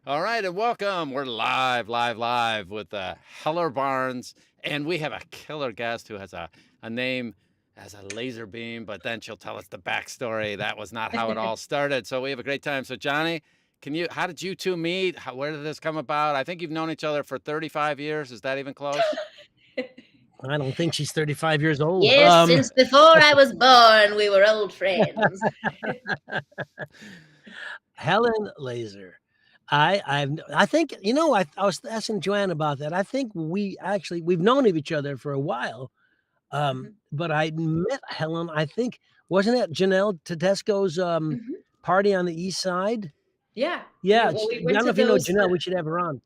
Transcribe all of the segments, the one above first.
All right, and welcome. We're live with Heller Barnes, and we have a killer guest who has a name as a laser beam, but then she'll tell us the backstory. That was not how it all started. So we have a great time. So Johnny, how did you two meet? Where did this come about? I think you've known each other for 35 years. Is that even close? I don't think she's 35 years old. Yes, since before I was born, we were old friends. Helen Laser. I think, I was asking Joanne about that. I think we've known of each other for a while. But I met Helen, I think, wasn't it Janelle Tedesco's party on the East Side? Yeah. Yeah. Well, we I went don't know to if you know those. Janelle, we should have her on.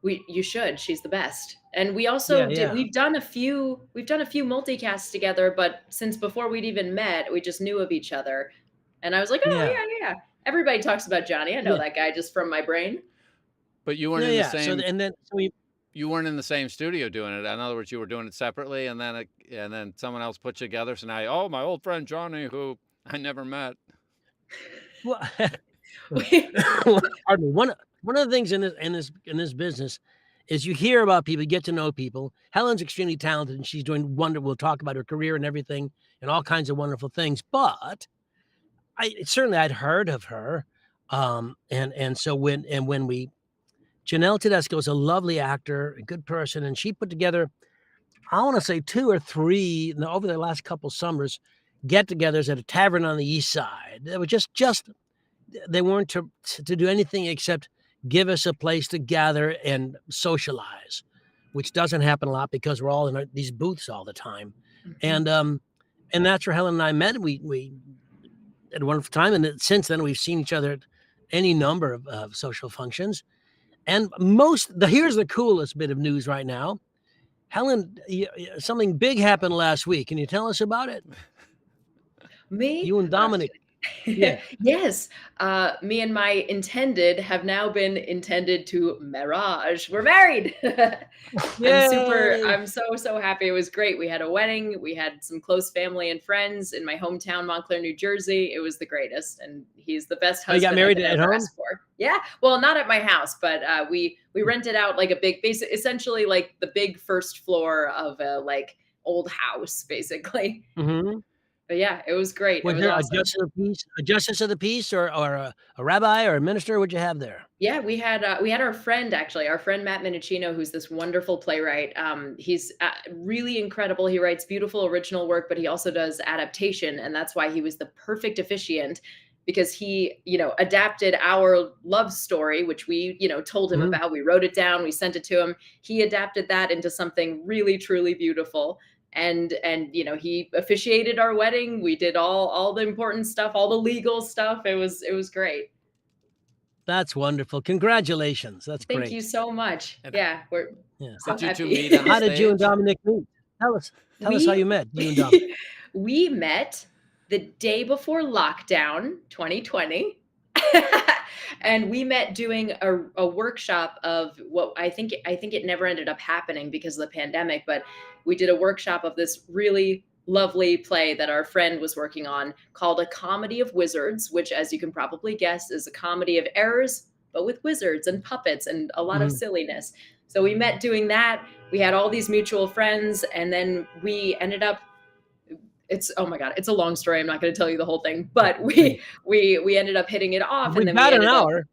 You should. She's the best. And we also Yeah. we've done a few multicasts together, but since before we'd even met, we just knew of each other. And I was like, oh yeah. Everybody talks about Johnny. I know that guy just from my brain. But you weren't in the same. So you weren't in the same studio doing it. In other words, you were doing it separately, and then someone else put you together. So now, my old friend Johnny, who I never met. Well, pardon me. One of the things in this business is you hear about people, you get to know people. Helen's extremely talented, and she's doing wonderful. We'll talk about her career and everything, and all kinds of wonderful things. But I'd heard of her, and so when Janelle Tedesco is a lovely actor, a good person, and she put together, I want to say 2 or 3 over the last couple summers, get-togethers at a tavern on the East Side. They were just they weren't to do anything except give us a place to gather and socialize, which doesn't happen a lot because we're all in these booths all the time. And that's where Helen and I met. We had a wonderful time, and since then we've seen each other at any number of social functions. And here's the coolest bit of news right now. Helen, something big happened last week. Can you tell us about it? Me? You and Dominic. Yeah. Yes. Me and my intended have now been intended to marriage. We're married. I'm so happy. It was great. We had a wedding. We had some close family and friends in my hometown, Montclair, New Jersey. It was the greatest. And he's the best husband. You got married at home? Yeah. Well, not at my house, but we rented out like a big essentially like the big first floor of a like old house, basically. Mm-hmm. But yeah, it was great. Was it was there awesome. a justice of the peace, or a rabbi or a minister? What'd you have there? Yeah, we had our friend, actually, our friend Matt Minicino, who's this wonderful playwright. He's really incredible. He writes beautiful original work, but he also does adaptation, and that's why he was the perfect officiant, because he, adapted our love story, which we, told him about. We wrote it down, we sent it to him. He adapted that into something really, truly beautiful. And he officiated our wedding. We did all the important stuff, all the legal stuff. It was great. That's wonderful. Congratulations. That's great. Thank you so much. Yeah, we're so did happy. you two meet on the How did you and stage? Dominic meet? Tell us how you met, you and Dominic. We met the day before lockdown 2020. And we met doing a workshop of what I think it never ended up happening because of the pandemic, but we did a workshop of this really lovely play that our friend was working on called A Comedy of Wizards, which, as you can probably guess, is a comedy of errors, but with wizards and puppets and a lot of silliness. So we met doing that. We had all these mutual friends, and then we ended up, oh my God, it's a long story. I'm not going to tell you the whole thing, but we ended up hitting it off. We got an hour.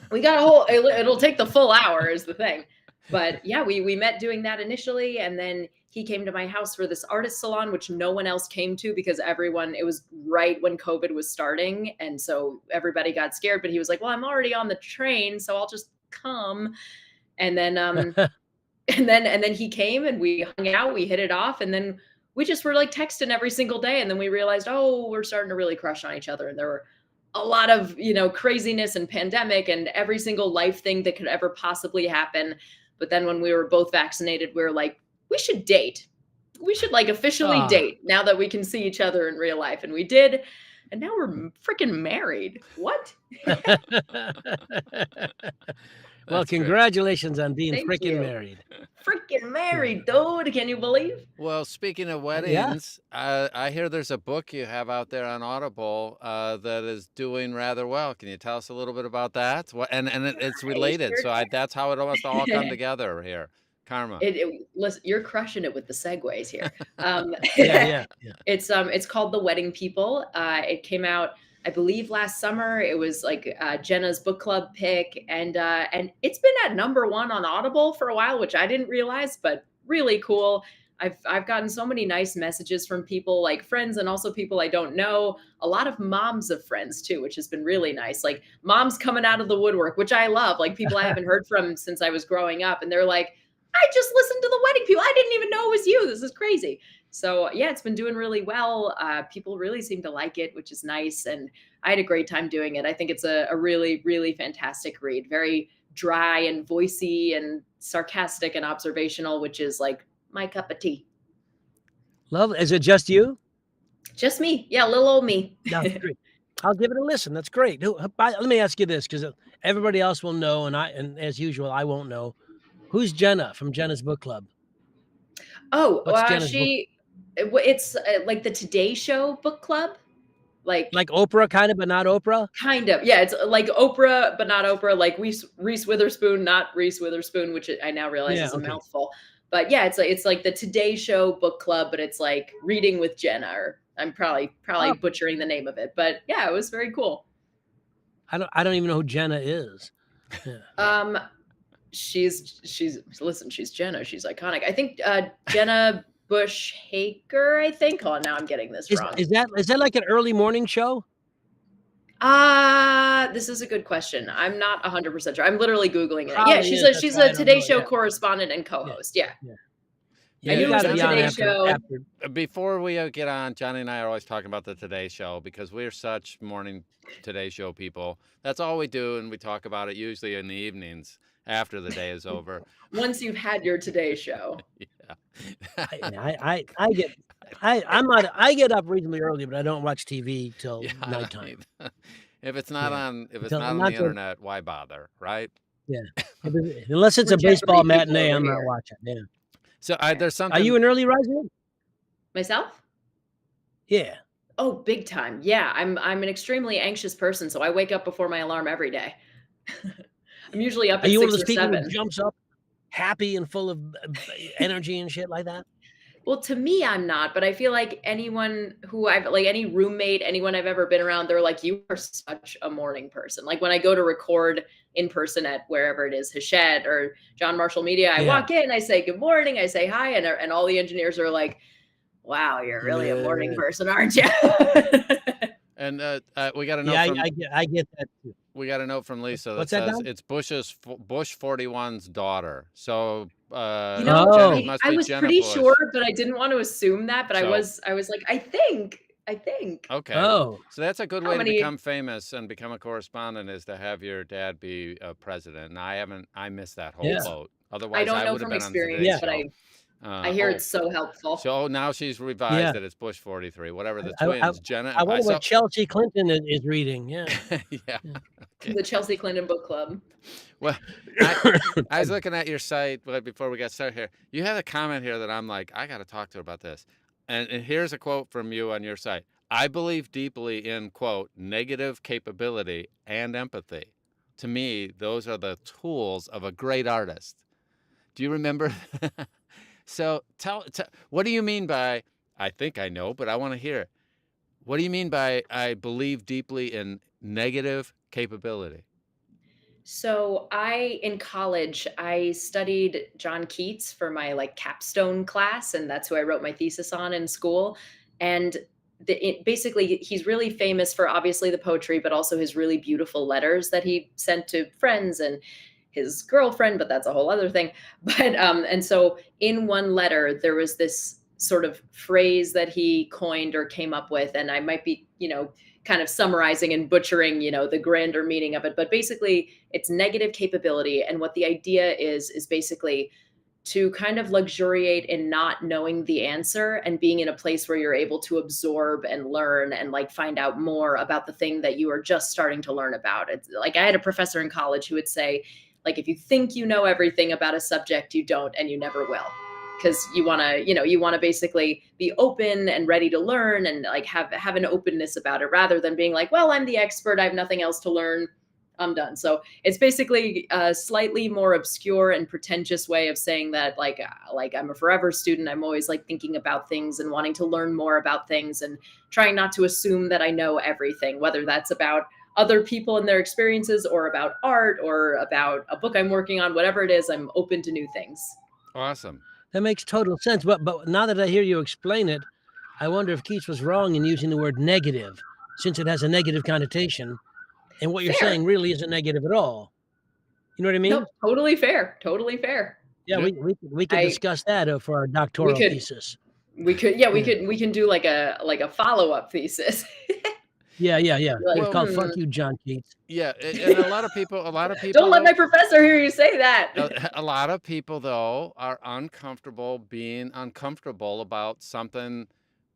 We got it'll take the full hour is the thing. But yeah, we met doing that initially. And then he came to my house for this artist salon, which no one else came to because it was right when COVID was starting. And so everybody got scared, but he was like, well, I'm already on the train, so I'll just come. And then, and then he came and we hung out, we hit it off. And then we just were like texting every single day. And then we realized, we're starting to really crush on each other. And there were a lot of, craziness and pandemic and every single life thing that could ever possibly happen. But then when we were both vaccinated, we were like, we should date. We should like officially date now that we can see each other in real life. And we did. And now we're freaking married. What? Well, congratulations on being freaking married. Freaking married, dude. Can you believe? Well, Well, speaking of Yeah. weddings, I hear there's a book you have out there on Audible that is doing rather well. Can you tell us a little bit about that? It's I related, sure so that's how it must all come can. together here. Karma. Listen, you're crushing it with the segues here. Yeah, yeah, yeah. It's called The Wedding People. It came out, I believe, last summer. It was like Jenna's book club pick, and it's been at #1 on Audible for a while, which I didn't realize, but really cool. I've gotten so many nice messages from people, like friends and also people I don't know. A lot of moms of friends too, which has been really nice. Like moms coming out of the woodwork, which I love. Like people I haven't heard from since I was growing up, and they're like, I just listened to The Wedding People. I didn't even know it was you. This is crazy. So yeah, it's been doing really well. People really seem to like it, which is nice. And I had a great time doing it. I think it's a really, really fantastic read. Very dry and voicey and sarcastic and observational, which is like my cup of tea. Love. Is it just you? Just me. Yeah, little old me. That's great. I'll give it a listen. That's great. Let me ask you this, because everybody else will know, and as usual, I won't know. Who's Jenna from Jenna's book club? Oh, What's Jenna's book? it's like the Today Show book club. Like Oprah, kind of, but not Oprah? Kind of. Yeah, it's like Oprah, but not Oprah, like Reese Witherspoon, not Reese Witherspoon, which I now realize Yeah, is a okay. mouthful. But yeah, it's like the Today Show book club, but it's like reading with Jenna, or I'm probably Oh. butchering the name of it. But yeah, it was very cool. I don't even know who Jenna is. Yeah. She's listen, she's Jenna. She's iconic. I think Jenna Bush Hager, I think. Oh, now I'm getting this wrong. Is that like an early morning show? This is a good question. I'm not 100% sure. I'm literally Googling it. Probably Yeah, is. she's That's why I a don't Today know. Show Yeah. correspondent and co-host. Yeah. Yeah, I knew you it was gotta the be on Today after, Show. after. Before we get on, Johnny and I are always talking about the Today Show because we're such morning Today Show people. That's all we do, and we talk about it usually in the evenings after the day is over. Once you've had your Today Show. Yeah. I get up reasonably early, but I don't watch TV till nighttime. If it's not Yeah. on, if it's Until- not on not the till- internet, why bother, right? Yeah. Unless it's We're a baseball Jeopardy people matinee, over I'm not here. watching. Yeah. So there's something. Are you an early riser? Myself? Yeah. Oh, big time. Yeah, I'm an extremely anxious person, so I wake up before my alarm every day. I'm usually up Are at you one of 6 those or people 7. who jumps up happy and full of energy and shit like that? Well, to me, I'm not, but I feel like anyone who I've like any roommate, anyone I've ever been around, they're like, you are such a morning person. Like when I go to record in person at wherever it is, Hachette or John Marshall Media, I walk in, I say good morning, I say hi, and all the engineers are like, wow, you're really a morning person, aren't you? And we got a note Yeah, from, I get that too. we got a note from Lisa that What's that, says Don? it's Bush 41's daughter. So You know, Oh. it must I be was Jenna pretty Bush. sure, but I didn't want to assume that. But So- I was like, I think. Okay. Oh. So that's a good How way many- to become famous and become a correspondent, is to have your dad be a president. And I missed that whole Yeah. boat. Otherwise, I don't know would have from been on experience, today's but show. I hear it's so helpful. So now she's revised Yeah. that it's Bush 43, whatever the I- twins, Jenna. I wonder what Chelsea Clinton is reading. Yeah. Yeah. Okay. The Chelsea Clinton book club. Well, I was looking at your site right before we got started here. You had a comment here that I'm like, I got to talk to her about this. And here's a quote from you on your site. I believe deeply in, quote, negative capability and empathy. To me, those are the tools of a great artist. Do you remember? So tell, what do you mean by, I think I know, but I want to hear it. What do you mean by I believe deeply in negative capability? So in college, I studied John Keats for my like capstone class, and that's who I wrote my thesis on in school. And basically, he's really famous for obviously the poetry, but also his really beautiful letters that he sent to friends and his girlfriend, but that's a whole other thing. But and so in one letter, there was this sort of phrase that he coined or came up with, and I might be, kind of summarizing and butchering, the grander meaning of it. But basically, it's negative capability, and what the idea is basically to kind of luxuriate in not knowing the answer and being in a place where you're able to absorb and learn and like find out more about the thing that you are just starting to learn about. It's like I had a professor in college who would say, like, if you think you know everything about a subject, you don't, and you never will. because you want to basically be open and ready to learn, and like have an openness about it, rather than being like, well, I'm the expert, I have nothing else to learn, I'm done. So it's basically a slightly more obscure and pretentious way of saying that, like I'm a forever student. I'm always like thinking about things and wanting to learn more about things, and trying not to assume that I know everything, whether that's about other people and their experiences, or about art, or about a book I'm working on. Whatever it is, I'm open to new things. Awesome. That makes total sense. But now that I hear you explain it, I wonder if Keats was wrong in using the word negative, since it has a negative connotation, and what you're Fair. saying really isn't negative at all. You know what I mean? Nope, totally fair. Totally fair. Yeah, Yeah. we could discuss that for our doctoral thesis. We can do like a follow-up thesis. Yeah. It's Like, called "Fuck You, John Keats." Yeah, and a lot of people don't let my professor hear you say that. a lot of people though are uncomfortable being uncomfortable about something,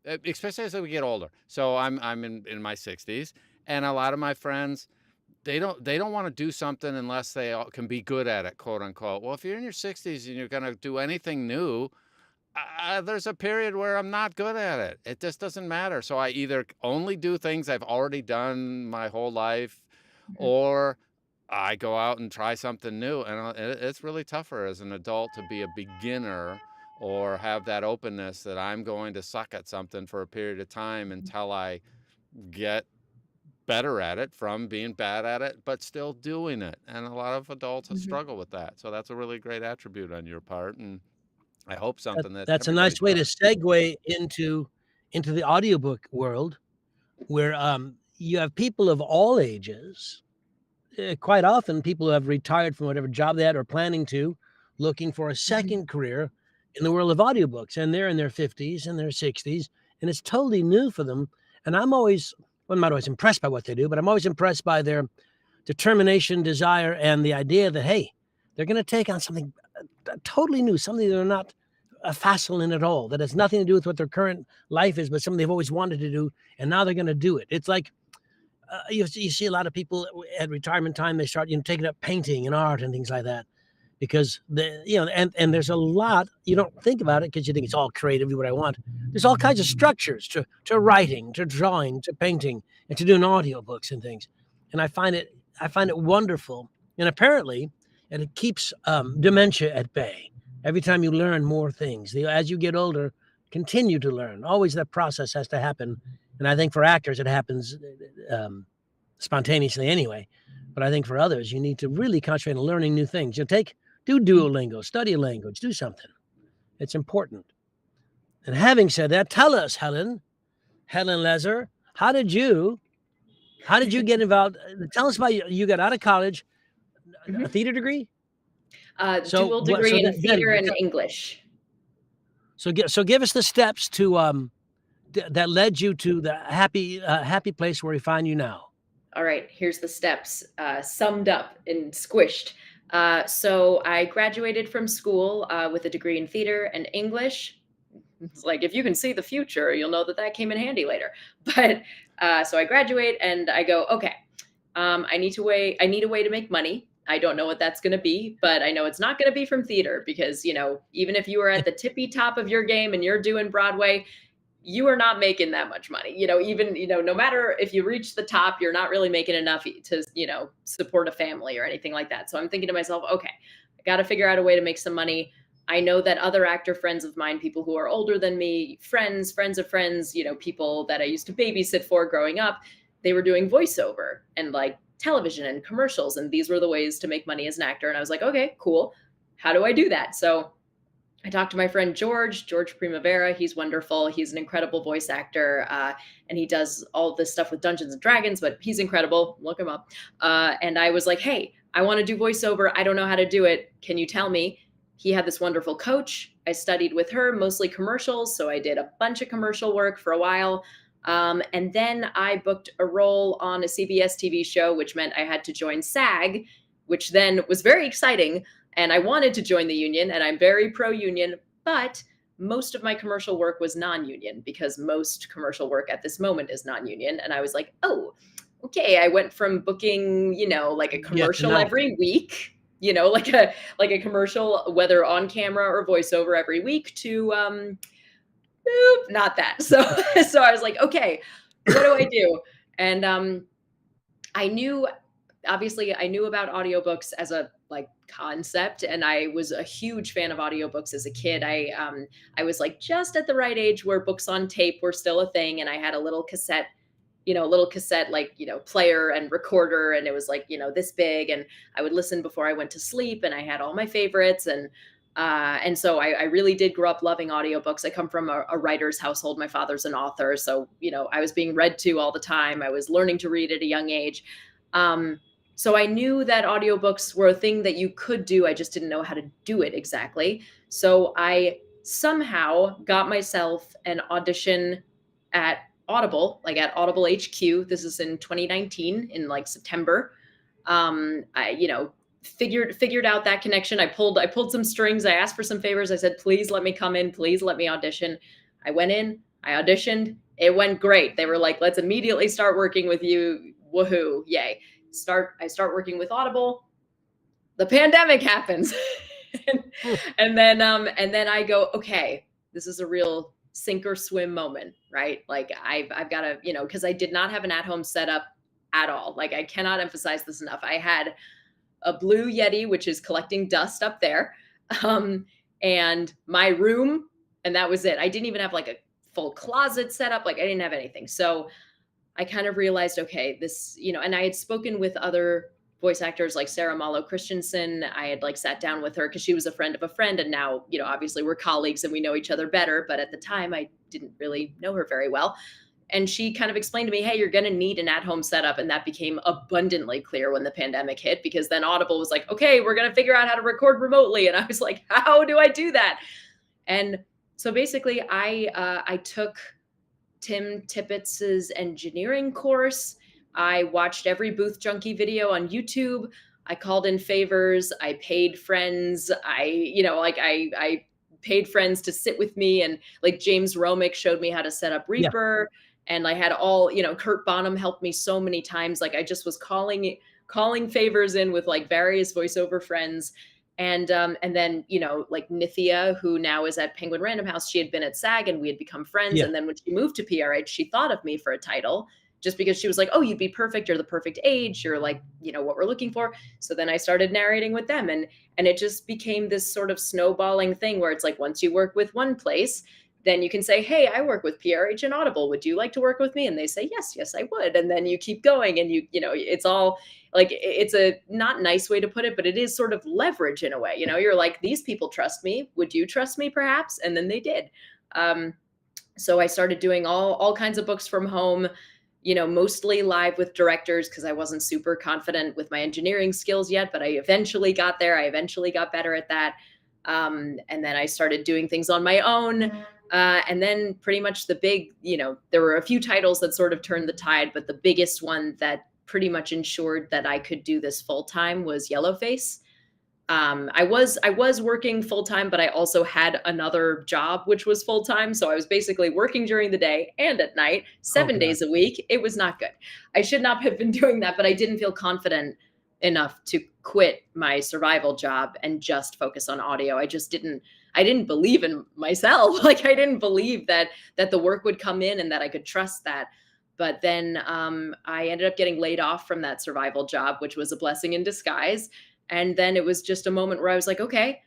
especially as we get older. So I'm in my 60s, and a lot of my friends, they don't want to do something unless they can be good at it, quote unquote. Well, if you're in your 60s and you're going to do anything new, there's a period where I'm not good at it. It just doesn't matter. So I either only do things I've already done my whole life, or I go out and try something new. And it's really tougher as an adult to be a beginner, or have that openness that I'm going to suck at something for a period of time until I get better at it from being bad at it, but still doing it. And a lot of adults struggle with that. So that's a really great attribute on your part. And I hope something That's a everybody nice way to tries. segue into the audiobook world, where you have people of all ages. Quite often, people who have retired from whatever job they had or planning to, looking for a second career in the world of audiobooks, and they're in their 50s and their 60s, and it's totally new for them. And I'm not always impressed by what they do, but I'm always impressed by their determination, desire, and the idea that, hey, they're going to take on something totally new, something they're not facile in at all, that has nothing to do with what their current life is, but something they've always wanted to do, and now they're going to do it. It's like you see a lot of people at retirement time, they start taking up painting and art and things like that, because and there's a lot, you don't think about it because you think it's all creative, do what I want. There's all kinds of structures to writing, to drawing, to painting, and to doing audiobooks and things. And I find it wonderful. And apparently, and it keeps dementia at bay. Every time you learn more things, as you get older, continue to learn. Always that process has to happen. And I think for actors, it happens spontaneously anyway. But I think for others, you need to really concentrate on learning new things. Do Duolingo, study a language, do something. It's important. And having said that, tell us, Helen Laser, how did you get involved? Tell us about you got out of college, a theater degree? Dual degree in theater and English. So give us the steps to that led you to the happy place where we find you now. All right, here's the steps summed up and squished. So I graduated from school with a degree in theater and English. It's like, if you can see the future, you'll know that came in handy later. But so I graduate and I go, okay, I need a way to make money. I don't know what that's going to be, but I know it's not going to be from theater, because, even if you are at the tippy top of your game and you're doing Broadway, you are not making that much money. Even, no matter if you reach the top, you're not really making enough to, support a family or anything like that. So I'm thinking to myself, okay, I got to figure out a way to make some money. I know that other actor friends of mine, people who are older than me, friends of friends, people that I used to babysit for growing up, they were doing voiceover and like television and commercials. And these were the ways to make money as an actor. And I was like, okay, cool. How do I do that? So I talked to my friend George Primavera. He's wonderful. He's an incredible voice actor. And he does all this stuff with Dungeons and Dragons, but he's incredible. Look him up. And I was like, hey, I want to do voiceover. I don't know how to do it. Can you tell me? He had this wonderful coach. I studied with her, mostly commercials. So I did a bunch of commercial work for a while. And then I booked a role on a CBS TV show, which meant I had to join SAG, which then was very exciting. And I wanted to join the union, and I'm very pro-union, but most of my commercial work was non-union, because most commercial work at this moment is non-union. And I was like, oh, okay. I went from booking, like a commercial every week like a commercial, whether on camera or voiceover every week to not that. So so I was like, okay, what do I do? And I knew obviously I knew about audiobooks as a like concept, and I was a huge fan of audiobooks as a kid. I was like just at the right age where books on tape were still a thing, and I had a little cassette, like, player and recorder, and it was like, this big, and I would listen before I went to sleep, and I had all my favorites, and so I really did grow up loving audiobooks. I come from a writer's household. My father's an author, so I was being read to all the time. I was learning to read at a young age. So I knew that audiobooks were a thing that you could do. I just didn't know how to do it exactly. So I somehow got myself an audition at Audible, like at Audible HQ. This is in 2019 in like September. I, figured out that connection. I pulled some strings. I asked for some favors. I said, please let me come in. Please let me audition. I went in, I auditioned. It went great. They were like, let's immediately start working with you. Woohoo. Yay. I start working with Audible. The pandemic happens. and then I go, okay, this is a real sink or swim moment, right? Like I've got to, because I did not have an at-home setup at all. Like I cannot emphasize this enough. I had a blue Yeti, which is collecting dust up there, and my room, and that was it. I didn't even have like a full closet set up. Like I didn't have anything. So I kind of realized, okay, this, and I had spoken with other voice actors like Sarah Malo Christensen. I had like sat down with her because she was a friend of a friend. And now, obviously we're colleagues and we know each other better. But at the time, I didn't really know her very well. And she kind of explained to me, hey, you're going to need an at-home setup. And that became abundantly clear when the pandemic hit, because then Audible was like, okay, we're going to figure out how to record remotely. And I was like, how do I do that? And so basically I took Tim Tippett's engineering course. I watched every Booth Junkie video on YouTube. I called in favors. I paid friends. I paid friends to sit with me, and like James Romick showed me how to set up Reaper. Yeah. And I had all, Kurt Bonham helped me so many times. Like I just was calling favors in with like various voiceover friends. And then, like Nithya, who now is at Penguin Random House, she had been at SAG and we had become friends. Yeah. And then when she moved to PRH, she thought of me for a title just because she was like, oh, you'd be perfect. You're the perfect age. You're like, what we're looking for. So then I started narrating with them, and it just became this sort of snowballing thing where it's like, once you work with one place, then you can say, hey, I work with PRH and Audible. Would you like to work with me? And they say, yes, I would. And then you keep going, and it's all like, it's a not nice way to put it, but it is sort of leverage in a way. You're like, these people trust me. Would you trust me perhaps? And then they did. So I started doing all kinds of books from home, mostly live with directors, because I wasn't super confident with my engineering skills yet, but I eventually got there. I eventually got better at that. And then I started doing things on my own. And then pretty much the big, there were a few titles that sort of turned the tide, but the biggest one that pretty much ensured that I could do this full time was Yellowface. I was working full time, but I also had another job, which was full time. So I was basically working during the day and at night, 7 days a week. It was not good. I should not have been doing that, but I didn't feel confident enough to quit my survival job and just focus on audio. I didn't believe in myself. Like I didn't believe that the work would come in and that I could trust that. But then I ended up getting laid off from that survival job, which was a blessing in disguise. And then it was just a moment where I was like, okay,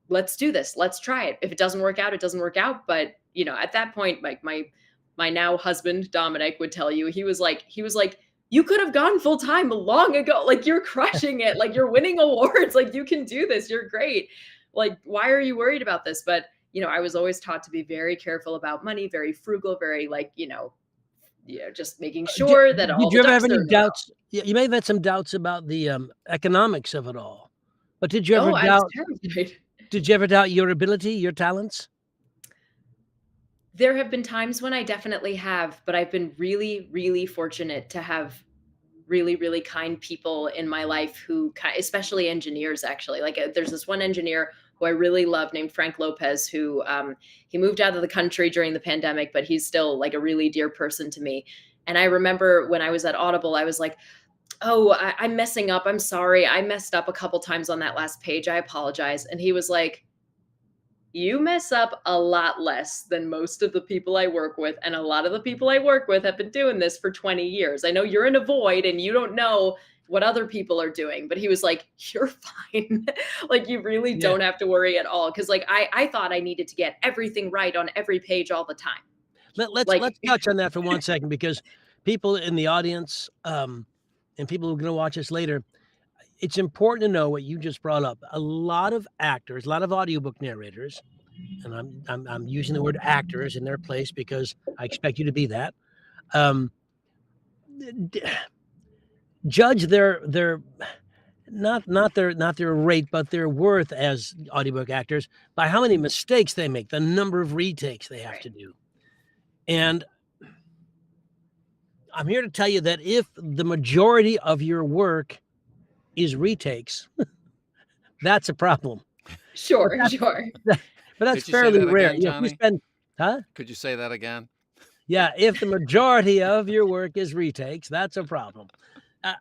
let's do this. Let's try it. If it doesn't work out, it doesn't work out. But at that point, like my now husband, Dominic, would tell you, he was like, you could have gone full time long ago. Like you're crushing it. Like you're winning awards. Like you can do this. You're great. Like, why are you worried about this? But, I was always taught to be very careful about money, very frugal, very like, just making sure that all. Did you ever have any doubts? You may have had some doubts about the economics of it all, but did you ever doubt? Did you ever doubt your ability, your talents? There have been times when I definitely have, but I've been really, really fortunate to have really, really kind people in my life who, especially engineers, actually. Like there's this one engineer who I really love named Frank Lopez, who he moved out of the country during the pandemic, but he's still like a really dear person to me. And I remember when I was at Audible, I was like, "Oh, I'm messing up. I'm sorry. I messed up a couple times on that last page. I apologize." And he was like, "You mess up a lot less than most of the people I work with, and a lot of the people I work with have been doing this for 20 years. I know you're in a void and you don't know what other people are doing." But he was like, "You're fine. Like, you really Yeah. don't have to worry at all." Because like I thought I needed to get everything right on every page all the time. Let's Like, let's touch on that for 1 second, because people in the audience, and people who are gonna watch us later, it's important to know what you just brought up. A lot of actors, a lot of audiobook narrators, and I'm using the word actors in their place because I expect you to be that, um, d judge their not their rate, but their worth as audiobook actors by how many mistakes they make, the number of retakes they have right. to do. And I'm here to tell you that if the majority of your work is retakes, that's a problem. But Sure, that's sure. that but that's Could you say fairly that rare. again, If you Johnny? spend Huh? Could you say that again? Yeah, if the majority of your work is retakes, that's a problem.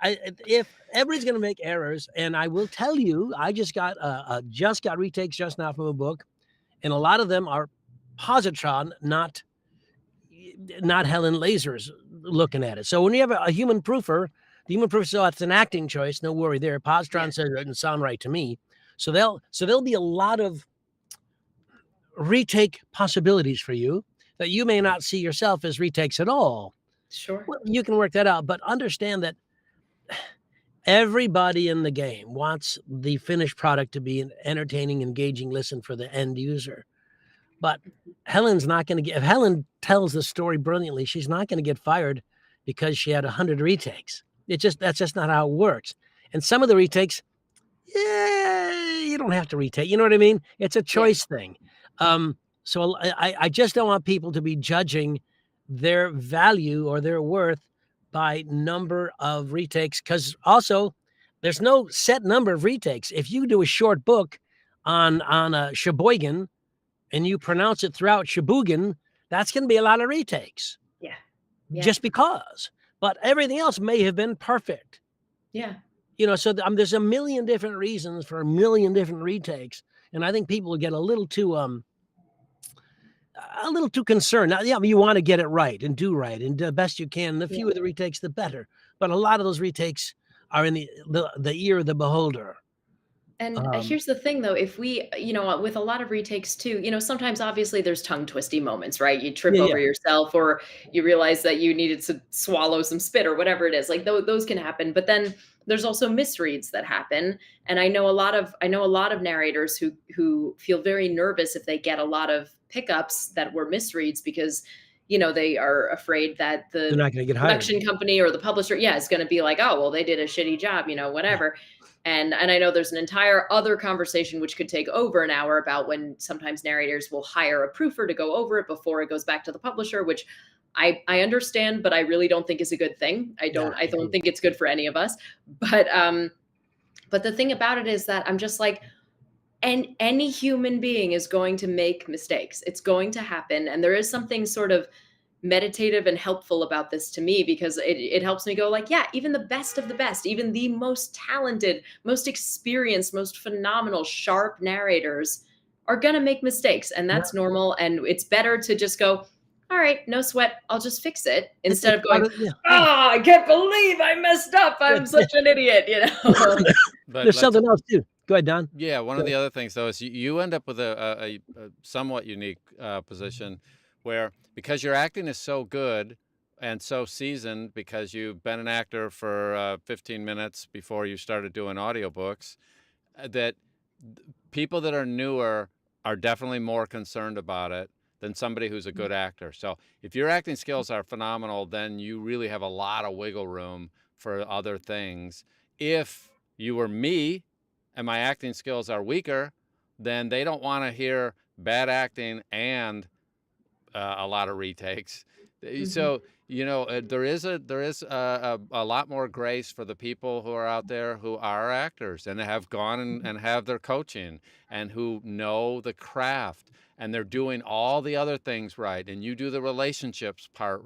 If everybody's gonna make errors, and I will tell you, I just got retakes just now from a book, and a lot of them are positron, not Helen Lasers looking at it. So when you have a human proofer, the human proofer says, "Oh, it's an acting choice. No worry there." Yeah, Positron says it doesn't sound right to me. So there'll be a lot of retake possibilities for you that you may not see yourself as retakes at all. sure. Well, you can work that out, but understand that everybody in the game wants the finished product to be an entertaining, engaging listen for the end user. But Helen's not gonna get if Helen tells the story brilliantly, she's not gonna get fired because she had 100 retakes. That's just not how it works. And some of the retakes, yeah, you don't have to retake, you know what I mean? It's a Yeah. choice thing. So I just don't want people to be judging their value or their worth by number of retakes, because also there's no set number of retakes. If you do a short book on a Sheboygan and you pronounce it throughout Sheboygan, that's gonna be a lot of retakes Yeah. Yeah. just because. But everything else may have been perfect. Yeah. So there's a million different reasons for a million different retakes, and I think people get a little too concerned. Now, yeah, you wanna get it right and do right and the best you can. The Yeah. fewer the retakes, the better. But a lot of those retakes are in the ear of the beholder. And Um, here's the thing though, if we, with a lot of retakes too, sometimes obviously there's tongue twisty moments, right? You trip yeah, over yeah. yourself or you realize that you needed to swallow some spit or whatever it is. Like those can happen. But then there's also misreads that happen. And I know a lot of narrators who feel very nervous if they get a lot of pickups that were misreads because they are afraid that They're the not gonna get hired. production company or the publisher, yeah, is going to be like, oh, well, they did a shitty job, Yeah. whatever. And I know there's an entire other conversation which could take over an hour about when sometimes narrators will hire a proofer to go over it before it goes back to the publisher, which I understand, but I really don't think is a good thing. I Yeah, don't I I don't agree. think it's good for any of us. But the thing about it is that I'm just like, and any human being is going to make mistakes. It's going to happen. And there is something sort of meditative and helpful about this to me because it helps me go like, yeah, even the best of the best, even the most talented, most experienced, most phenomenal, sharp narrators are going to make mistakes. And Yeah. that's normal. And it's better to just go, all right, no sweat. I'll just fix it instead It's of part going, of yeah, yeah. I can't believe I messed up. I'm Yeah. such an idiot. But There's let's something else too. Go ahead, Don. Yeah, one Go of the ahead. other things though is you end up with a somewhat unique position where because your acting is so good and so seasoned because you've been an actor for 15 minutes before you started doing audiobooks, that people that are newer are definitely more concerned about it than somebody who's a good actor. So if your acting skills are phenomenal, then you really have a lot of wiggle room for other things. If you were me and my acting skills are weaker, then they don't want to hear bad acting and a lot of retakes. Mhm. So there is a lot more grace for the people who are out there who are actors and have gone and have their coaching and who know the craft and they're doing all the other things right and you do the relationships part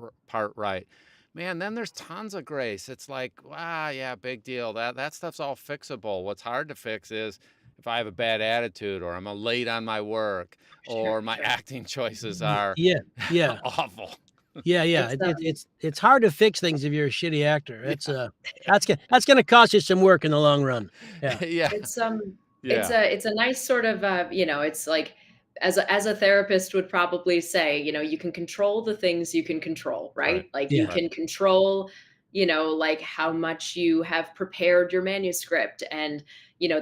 right. man, then there's tons of grace. It's like, wow, yeah, big deal. That stuff's all fixable. What's hard to fix is if I have a bad attitude, or I'm late on my work, Sure, or my sure. acting choices are Yeah, yeah, awful. yeah, yeah. It's It's hard to fix things if you're a shitty actor. Yeah. It's that's gonna cost you some work in the long run. Yeah. Yeah. it's Yeah. it's a nice sort of it's like as a therapist would probably say, you can control the things you can control, Right. right? Like you Yeah. Right. can control, like how much you have prepared your manuscript, and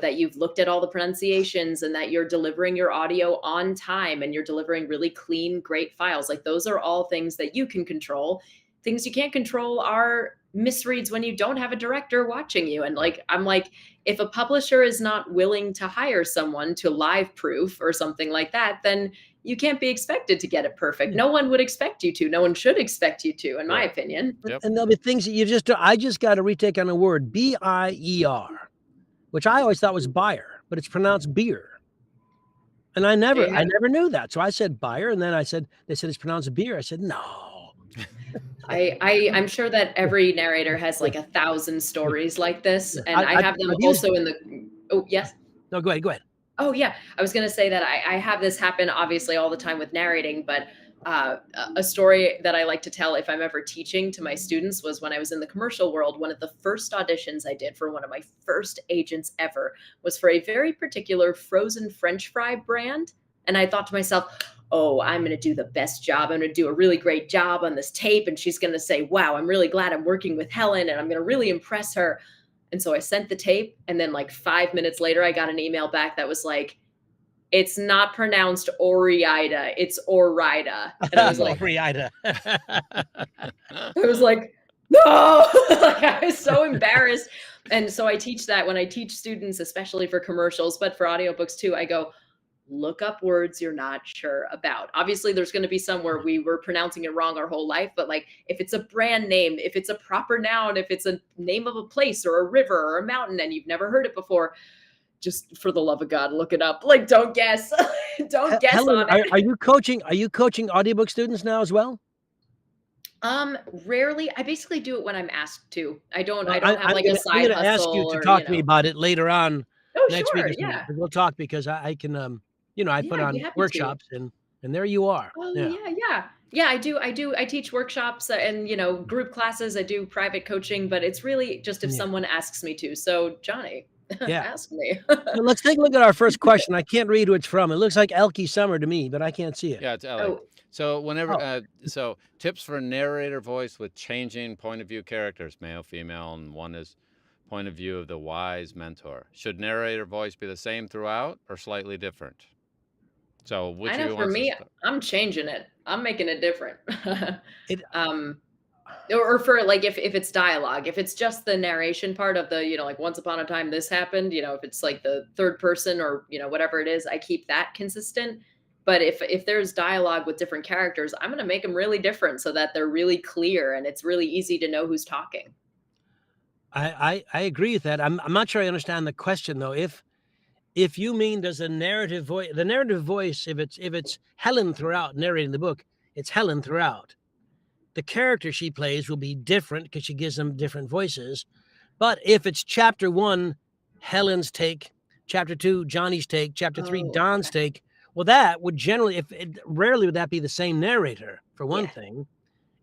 that you've looked at all the pronunciations, and that you're delivering your audio on time, and you're delivering really clean, great files. Like those are all things that you can control. Things you can't control are misreads when you don't have a director watching you. And like I'm like, if a publisher is not willing to hire someone to live proof or something like that, then you can't be expected to get it perfect. Yeah. No one would expect you to. No one should expect you to, in my Correct. opinion. Yep. And there'll be things that I just got a retake on a word, B-I-E-R, which I always thought was buyer, but it's pronounced beer. And I never knew that. So I said buyer, and then they said it's pronounced beer. I said, no. I'm sure that every narrator has like 1,000 stories like this, and I have them I've used- also in the. Oh yes. No, go ahead. Oh yeah, I was going to say that I have this happen obviously all the time with narrating, but a story that I like to tell if I'm ever teaching to my students was when I was in the commercial world. One of the first auditions I did for one of my first agents ever was for a very particular frozen French fry brand, and I thought to myself, oh, I'm going to do the best job. I'm going to do a really great job on this tape, and she's going to say, wow, I'm really glad I'm working with Helen, and I'm going to really impress her. And so I sent the tape, and then like 5 minutes later, I got an email back that was like, it's not pronounced Orida, it's Orida. And I was like, Orida. I was like, no, like, I was so embarrassed. And so I teach that when I teach students, especially for commercials, but for audiobooks too, I go, look up words you're not sure about. Obviously, there's going to be some where we were pronouncing it wrong our whole life, but like if it's a brand name, if it's a proper noun, if it's a name of a place or a river or a mountain and you've never heard it before, just for the love of God, look it up. Like, don't guess. Don't guess Helen, on it. are you coaching audiobook students now as well? Rarely. I basically do it when I'm asked to. I don't Well, have like a I'm side gonna ask you hustle to or, talk to me about it later on Oh, next week. sure. Or something, Yeah. 'cause we'll talk because I can I put Yeah, I'd be on happy to. workshops and there you are. Oh, Yeah. yeah. Yeah, I do. I teach workshops and, group classes. I do private coaching, but it's really just if Yeah. someone asks me to. So, Johnny, Yeah. ask me. Well, let's take a look at our first question. I can't read who it's from. It looks like Elkie Summer to me, but I can't see it. Yeah, it's Ellie. Oh, So whenever, Oh. so tips for narrator voice with changing point of view characters, male, female, and one is point of view of the wise mentor. Should narrator voice be the same throughout or slightly different? So which I of know you for wants to me, start? I'm changing it. I'm making it different. It um, or for like if it's dialogue, if it's just the narration part of the, like once upon a time this happened, if it's like the third person or, whatever it is, I keep that consistent. But if there's dialogue with different characters, I'm going to make them really different so that they're really clear and it's really easy to know who's talking. I agree with that. I'm not sure I understand the question though. If you mean does the narrative voice, if it's Helen throughout narrating the book, it's Helen throughout. The character she plays will be different because she gives them different voices. But if it's chapter 1, Helen's take, chapter 2, Johnny's take, chapter 3, Oh, Don's take, well, that would generally, rarely would that be the same narrator for one yeah. thing.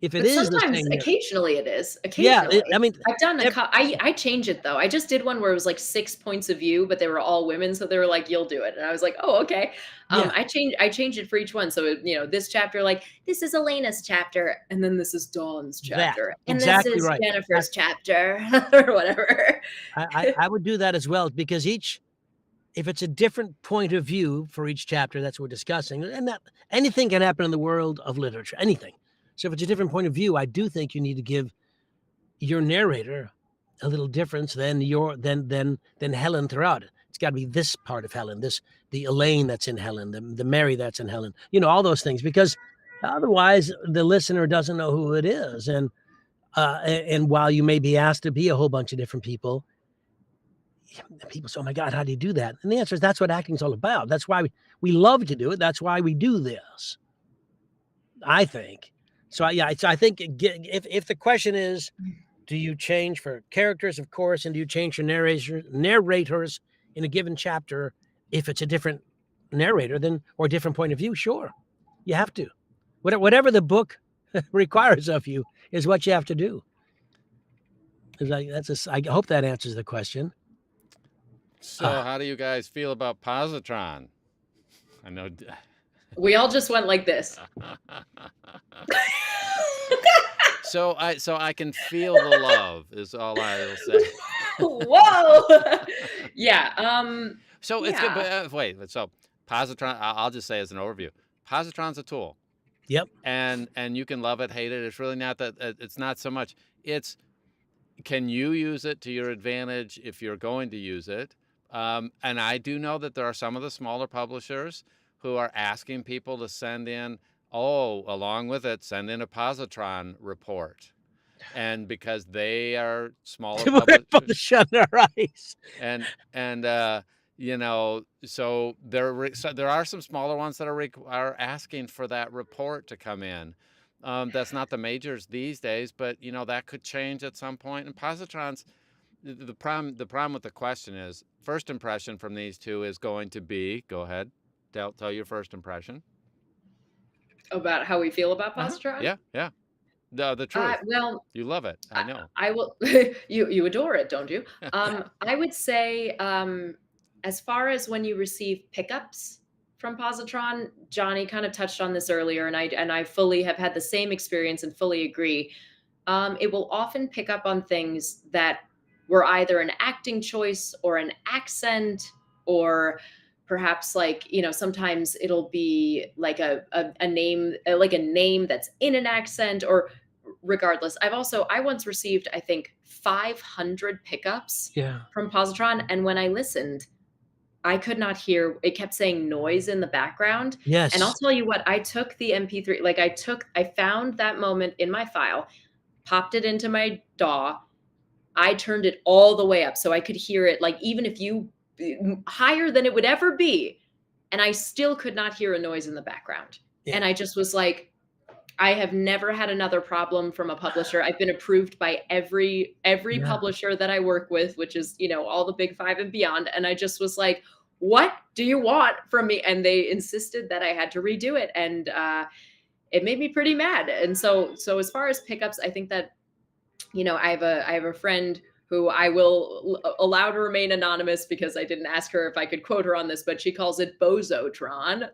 If it But is the sometimes, same, occasionally it is. yeah, Occasionally. I mean, I've done I change it though. I just did one where it was like 6 points of view, but they were all women. So they were like, you'll do it. And I was like, oh, okay. Yeah. I changed it for each one. So, this chapter, like this is Elena's chapter. And then this is Dawn's chapter. And exactly this is right. Jennifer's chapter or whatever. I would do that as well because if it's a different point of view for each chapter, that's what we're discussing. And that anything can happen in the world of literature, anything. So if it's a different point of view, I do think you need to give your narrator a little difference than Helen throughout it. It's got to be this part of Helen, the Elaine that's in Helen, the Mary that's in Helen, all those things, because otherwise the listener doesn't know who it is. And while you may be asked to be a whole bunch of different people say, oh my God, how do you do that? And the answer is that's what acting's all about. That's why we love to do it. That's why we do this, I think. So I think if the question is, do you change for characters, of course, and do you change for narrators in a given chapter if it's a different narrator or a different point of view? Sure, you have to. Whatever the book requires of you is what you have to do. I hope that answers the question. So how do you guys feel about positron? I know. We all just went like this. So I can feel the love is all I'll say. Whoa. Yeah. So it's good. But wait. So positron. I'll just say as an overview. Positron's a tool. Yep. And you can love it, hate it. It's really not that. It's not so much. It's can you use it to your advantage if you're going to use it. And I do know that there are some of the smaller publishers who are asking people to send in. Along with it, send in a positron report. And because they are smaller publishers, right? And you know, so there are some smaller ones that are asking for that report to come in. That's not the majors these days, but you know that could change at some point. And positrons, the problem with the question is first impression from these two is going to be. Go ahead, tell your first impression. About how we feel about positron? Yeah. The truth. Well, you love it. I know. I will. You adore it, don't you? I would say, as far as when you receive pickups from positron, Johnny kind of touched on this earlier, and I fully have had the same experience and fully agree. It will often pick up on things that were either an acting choice or an accent or perhaps like, you know, sometimes it'll be like a name, like a name that's in an accent or regardless. I once received, I think 500 pickups from positron. And when I listened, I could not hear, it kept saying noise in the background. Yes. And I'll tell you what, I took the MP3, I found that moment in my file, popped it into my DAW. I turned it all the way up so I could hear it. Like even if you higher than it would ever be. And I still could not hear a noise in the background. Yeah. And I just was like, I have never had another problem from a publisher. I've been approved by every publisher that I work with, which is, you know, all the big 5 and beyond. And I just was like, what do you want from me? And they insisted that I had to redo it. And it made me pretty mad. And so as far as pickups, I think that, you know, I have a friend who I will allow to remain anonymous because I didn't ask her if I could quote her on this, but she calls it Bozotron.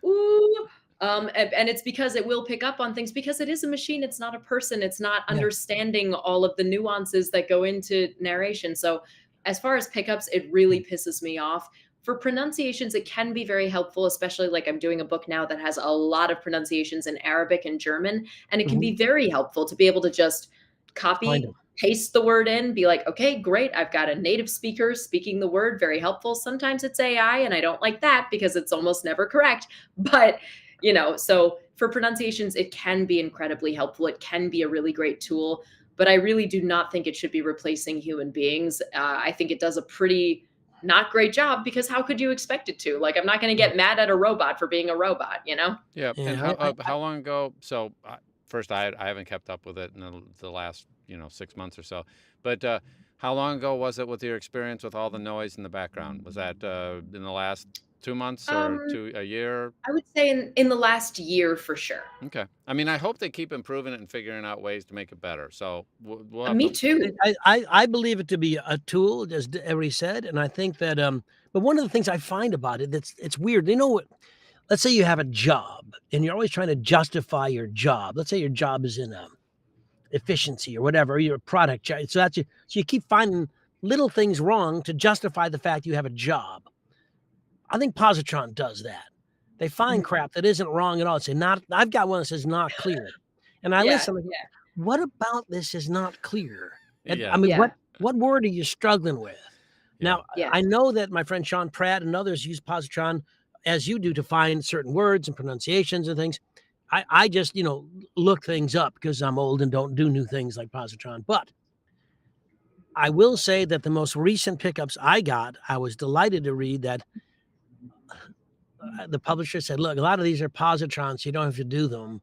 Ooh. And it's because it will pick up on things because it is a machine. It's not a person. It's not understanding all of the nuances that go into narration. So as far as pickups, it really pisses me off. For pronunciations, it can be very helpful, especially like I'm doing a book now that has a lot of pronunciations in Arabic and German. And it can be very helpful to be able to just copy, paste the word in, be like, okay, great. I've got a native speaker speaking the word, very helpful. Sometimes it's AI and I don't like that because it's almost never correct. But, you know, so for pronunciations, it can be incredibly helpful. It can be a really great tool, but I really do not think it should be replacing human beings. I think it does a pretty not great job because how could you expect it to? Like, I'm not going to get mad at a robot for being a robot, you know? Yeah. And how long ago? So first, I haven't kept up with it in the last, 6 months or so. But how long ago was it with your experience with all the noise in the background? Was that in the last 2 months or a year? I would say in the last year for sure. Okay. I mean, I hope they keep improving it and figuring out ways to make it better. So we'll Me too. I believe it to be a tool, as Every said, and I think that. But one of the things I find about it it's weird. You know what? Let's say you have a job and you're always trying to justify your job. Let's say your job is in efficiency or whatever, you're a product. So you keep finding little things wrong to justify the fact you have a job. I think positron does that. They find crap that isn't wrong at all. Say I've got one that says not clear. And I listen, what about this is not clear? And, I mean, what word are you struggling with? Now, I know that my friend Sean Pratt and others use positron as you do to find certain words and pronunciations and things. I just, look things up because I'm old and don't do new things like positron. But I will say that the most recent pickups I got, I was delighted to read that the publisher said, look, a lot of these are positrons, so you don't have to do them.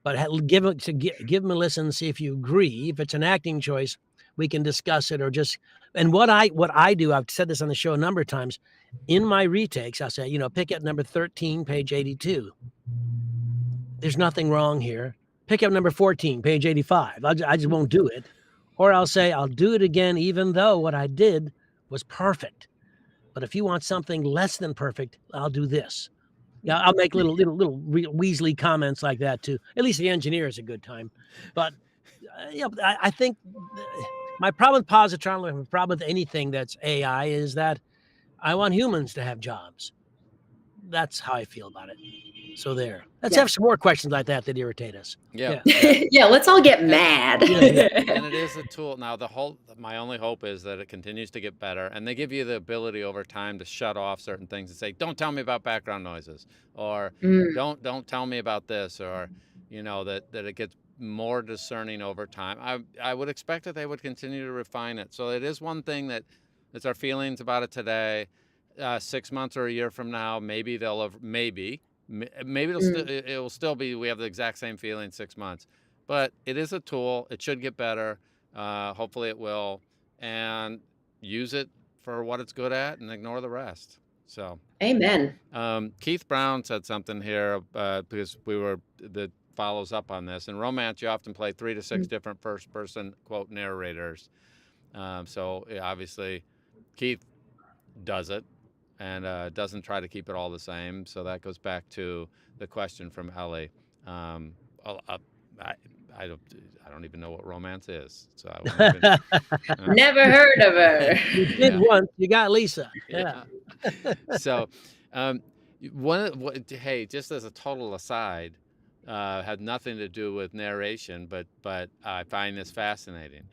But give them a listen and see if you agree. If it's an acting choice, we can discuss it, or just. And what I do, I've said this on the show a number of times. In my retakes, I'll say, pick up number 13, page 82. There's nothing wrong here. Pick up number 14, page 85. I just won't do it. Or I'll say, I'll do it again, even though what I did was perfect. But if you want something less than perfect, I'll do this. Yeah, I'll make little Weasley comments like that too. At least the engineer is a good time. But I think my problem with positron, my problem with anything that's AI, is that I want humans to have jobs. That's how I feel about it. So there. Let's have some more questions like that irritate us. Yeah. Yeah, let's all get mad. And it is a tool. Now, my only hope is that it continues to get better, and they give you the ability over time to shut off certain things and say, don't tell me about background noises, or don't tell me about this, or that it gets more discerning over time. I would expect that they would continue to refine it. So it is one thing that it's our feelings about it today. 6 months or a year from now, maybe they'll have maybe it'll still be, we have the exact same feeling 6 months, but it is a tool. It should get better. Hopefully it will, and use it for what it's good at and ignore the rest. So amen. Keith Brown said something here because that follows up on this. In romance, you often play 3 to 6 different first person quote narrators. So obviously Keith does it, and doesn't try to keep it all the same. So that goes back to the question from Ellie. I don't even know what romance is, so I wouldn't even, never heard of her. You did once. You got Lisa. Yeah. So, hey, just as a total aside, had nothing to do with narration, but I find this fascinating.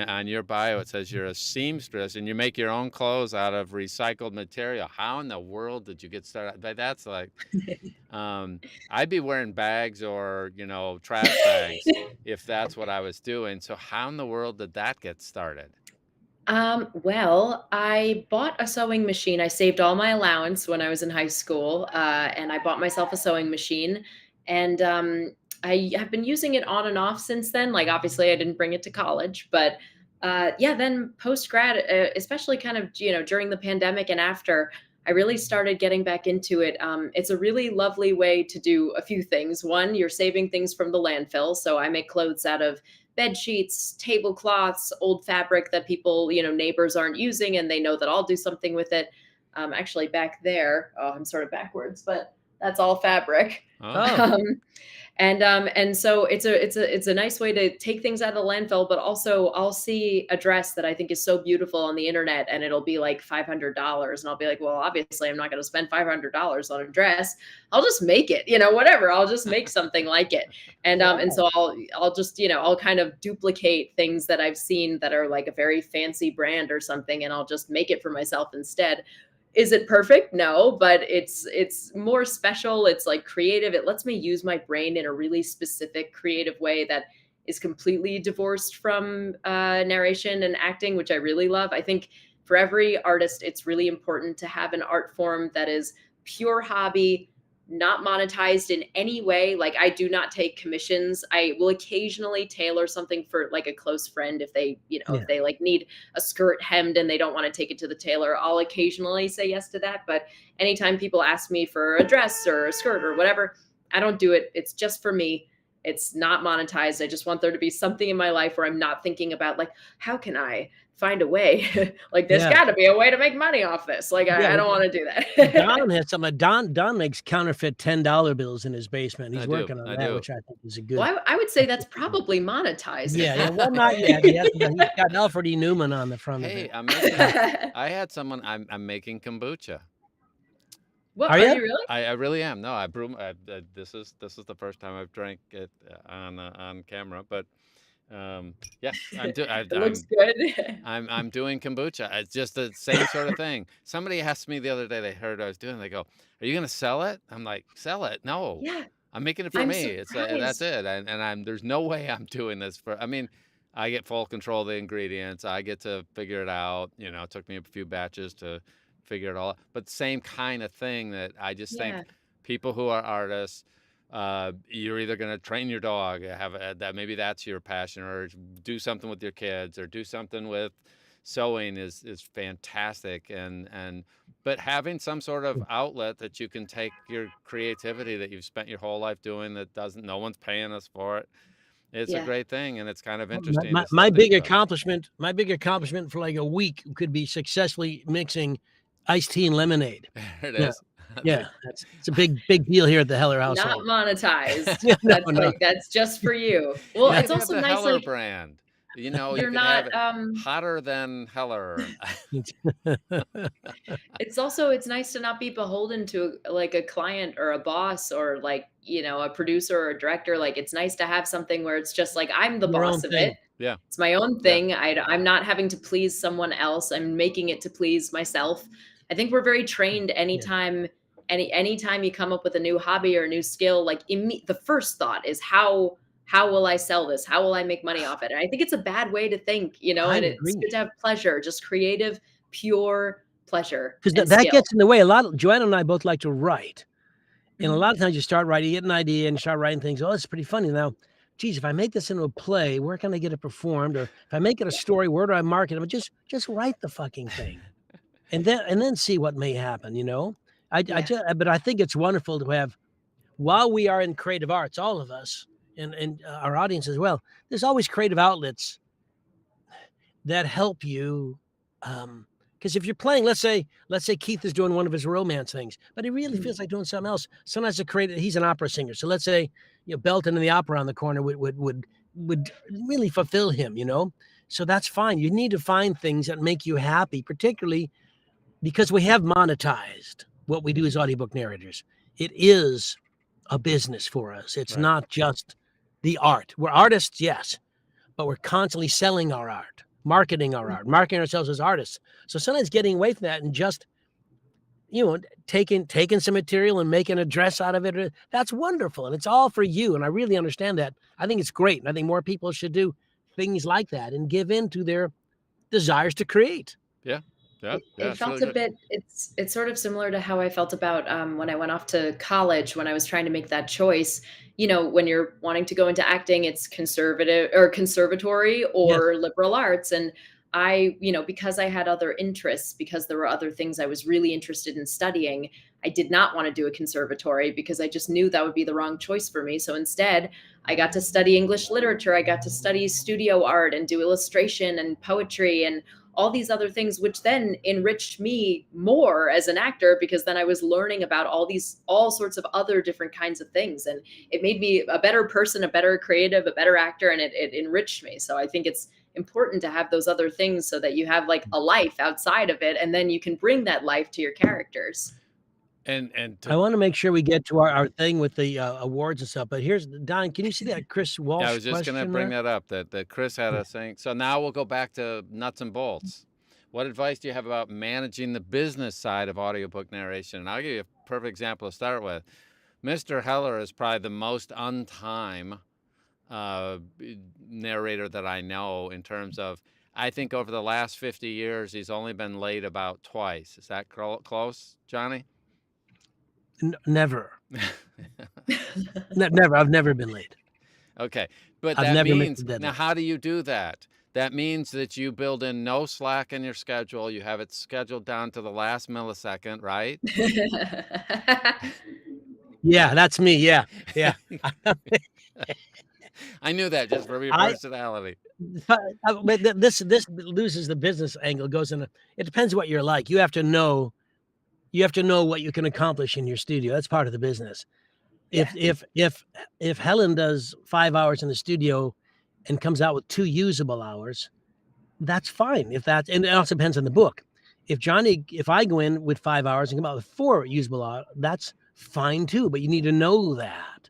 On your bio, it says you're a seamstress and you make your own clothes out of recycled material. How in the world did you get started? But that's like, I'd be wearing bags or, trash bags if that's what I was doing. So how in the world did that get started? Well, I bought a sewing machine. I saved all my allowance when I was in high school, and I bought myself a sewing machine. And I have been using it on and off since then. Like, obviously, I didn't bring it to college, but then post grad, especially kind of during the pandemic and after, I really started getting back into it. It's a really lovely way to do a few things. One, you're saving things from the landfill. So I make clothes out of bed sheets, tablecloths, old fabric that people, neighbors aren't using, and they know that I'll do something with it. Actually, back there, I'm sort of backwards, but that's all fabric. Oh. And so it's a nice way to take things out of the landfill, but also I'll see a dress that I think is so beautiful on the internet, and it'll be like $500, and I'll be like, well, obviously I'm not going to spend $500 on a dress. I'll just make it, whatever. I'll just make something like it, and so I'll just I'll kind of duplicate things that I've seen that are like a very fancy brand or something, and I'll just make it for myself instead. Is it perfect? No, but it's more special. It's like creative. It lets me use my brain in a really specific, creative way that is completely divorced from narration and acting, which I really love. I think for every artist, it's really important to have an art form that is pure hobby, not monetized in any way. Like, I do not take commissions. I will occasionally tailor something for like a close friend if they, if they like need a skirt hemmed and they don't want to take it to the tailor. I'll occasionally say yes to that. But anytime people ask me for a dress or a skirt or whatever, I don't do it. It's just for me. It's not monetized. I just want there to be something in my life where I'm not thinking about like, how can I find a way? Like, there's got to be a way to make money off this. Like, I don't want to do that. Don has some. Don makes counterfeit $10 bills in his basement. He's working on that, which I think is a good. Well, I would say that's probably monetized. Yeah. Well, not yet. He's got Alfred E. Newman on the front of it. I had someone. I'm making kombucha. What, are you really? I really am. No, I brew. This is the first time I've drank it on camera, but. Yes, it looks good. I'm doing kombucha. It's just the same sort of thing. Somebody asked me the other day, they heard I was doing it. They go, "Are you going to sell it?" I'm like, "Sell it? No. Yeah. I'm making it for me. It's that's it. And there's no way I'm doing this for. I mean, I get full control of the ingredients. I get to figure it out. It took me a few batches to figure it all out. But same kind of thing that I just think people who are artists You're either going to train your dog, that maybe that's your passion, or do something with your kids, or do something with sewing is fantastic. But having some sort of outlet that you can take your creativity that you've spent your whole life doing, no one's paying us for it. It's a Yeah. great thing, and it's kind of My, interesting my, to my think big about. accomplishment, my big accomplishment for like a week could be successfully mixing iced tea and lemonade. There it Yeah. is. Yeah, it's a big deal here at the Heller Not household. monetized. Yeah, no, That's no. like, that's just for you. Well, You it's could have also the nice, Heller like, brand. You know, you you're could have not, it hotter than Heller. it's nice to not be beholden to like a client or a boss or like, you know, a producer or a director. Like, it's nice to have something where it's just like, I'm the Your own boss of it. thing. Yeah. It's my own Yeah. thing. I'm not having to please someone else. I'm making it to please myself. I think we're very trained anytime you come up with a new hobby or a new skill, like the first thought is how will I sell this? How will I make money off it? And I think it's a bad way to think, you know, I and it's agree. good to have pleasure, just creative, pure pleasure Because and that skill. gets in the way. Joanna and I both like to write. And a Mhm. lot of times you start writing, you get an idea and you start writing things. Oh, it's pretty funny. Now, geez, if I make this into a play, where can I get it performed? Or if I make it a story, where do I market it? But just write the fucking thing. And then see what may happen, you know? Yeah. But I think it's wonderful to have, while we are in creative arts, all of us, and our audience as well, there's always creative outlets that help you. Because if you're playing, let's say Keith is doing one of his romance things, but he really Mhm. feels like doing something else. Sometimes he's an opera singer. So let's say, you know, Belton in the opera on the corner would really fulfill him, you know? So that's fine. You need to find things that make you happy, particularly because we have monetized what we do as audiobook narrators. It is a business for us. It's Right. not just the art. We're artists, yes, but we're constantly selling our art, marketing our art, marketing ourselves as artists. So sometimes getting away from that and just, you know, taking some material and making a dress out of it, that's wonderful. And it's all for you. And I really understand that. I think it's great. And I think more people should do things like that and give in to their desires to create. Yeah. Yeah. Yeah. It It's felt really a good. bit, it's sort of similar to how I felt about when I went off to college when I was trying to make that choice. You know, when you're wanting to go into acting, it's conservative or conservatory Yes. or liberal arts. And I, you know, because I had other interests, because there were other things I was really interested in studying, I did not want to do a conservatory because I just knew that would be the wrong choice for me. So instead, I got to study English literature. I got to study studio art and do illustration and poetry and all these other things, which then enriched me more as an actor because then I was learning about all sorts of other different kinds of things. And it made me a better person, a better creative, a better actor, and it enriched me. So I think it's important to have those other things so that you have like a life outside of it. And then you can bring that life to your characters. And I want to make sure we get to our thing with the awards and stuff. But here's Don. Can you see that Chris I Walsh was just going to question bring there? that up that Chris had Yeah. a thing. So now we'll go back to nuts and bolts. What advice do you have about managing the business side of audiobook narration? And I'll give you a perfect example to start with. Mr. Heller is probably the most on time narrator that I know in terms of, I think over the last 50 years, he's only been late about twice. Is that close, Johnny? Never. Never. I've never been late. Okay. But I've that never missed means, a now deadline. how do you do that? That means that you build in no slack in your schedule. You have it scheduled down to the last millisecond, right? Yeah, that's me. Yeah. Yeah. I knew that just from your I personality. but this loses the business angle. Goes in. It depends what you're like. You have to know what you can accomplish in your studio. That's part of the business. Yeah. If Helen does 5 hours in the studio and comes out with 2 usable hours, that's fine. And it also depends on the book. If I go in with 5 hours and come out with 4 usable hours, that's fine too. But you need to know that.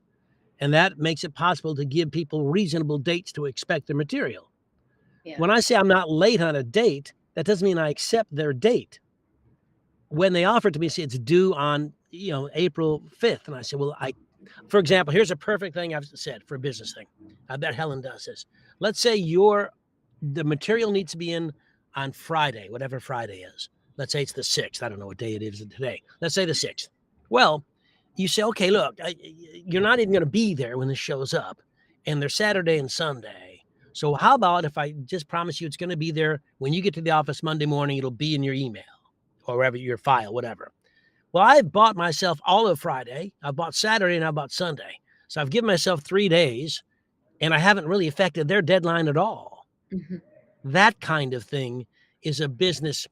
And that makes it possible to give people reasonable dates to expect their material. Yeah. When I say I'm not late on a date, that doesn't mean I accept their date. When they offer it to me, say it's due on, you know, April 5th. And I say, well, for example, here's a perfect thing I've said for a business thing. I bet Helen does this. Let's say the material needs to be in on Friday, whatever Friday is. Let's say it's the 6th. I don't know what day it is today. Let's say the 6th. Well, you say, okay, look, you're not even going to be there when this shows up, and they're Saturday and Sunday. So how about if I just promise you it's going to be there when you get to the office Monday morning, it'll be in your email or wherever your file, whatever. Well, I've bought myself all of Friday. I bought Saturday and I bought Sunday. So I've given myself 3 days, and I haven't really affected their deadline at all. Mhm. That kind of thing is a business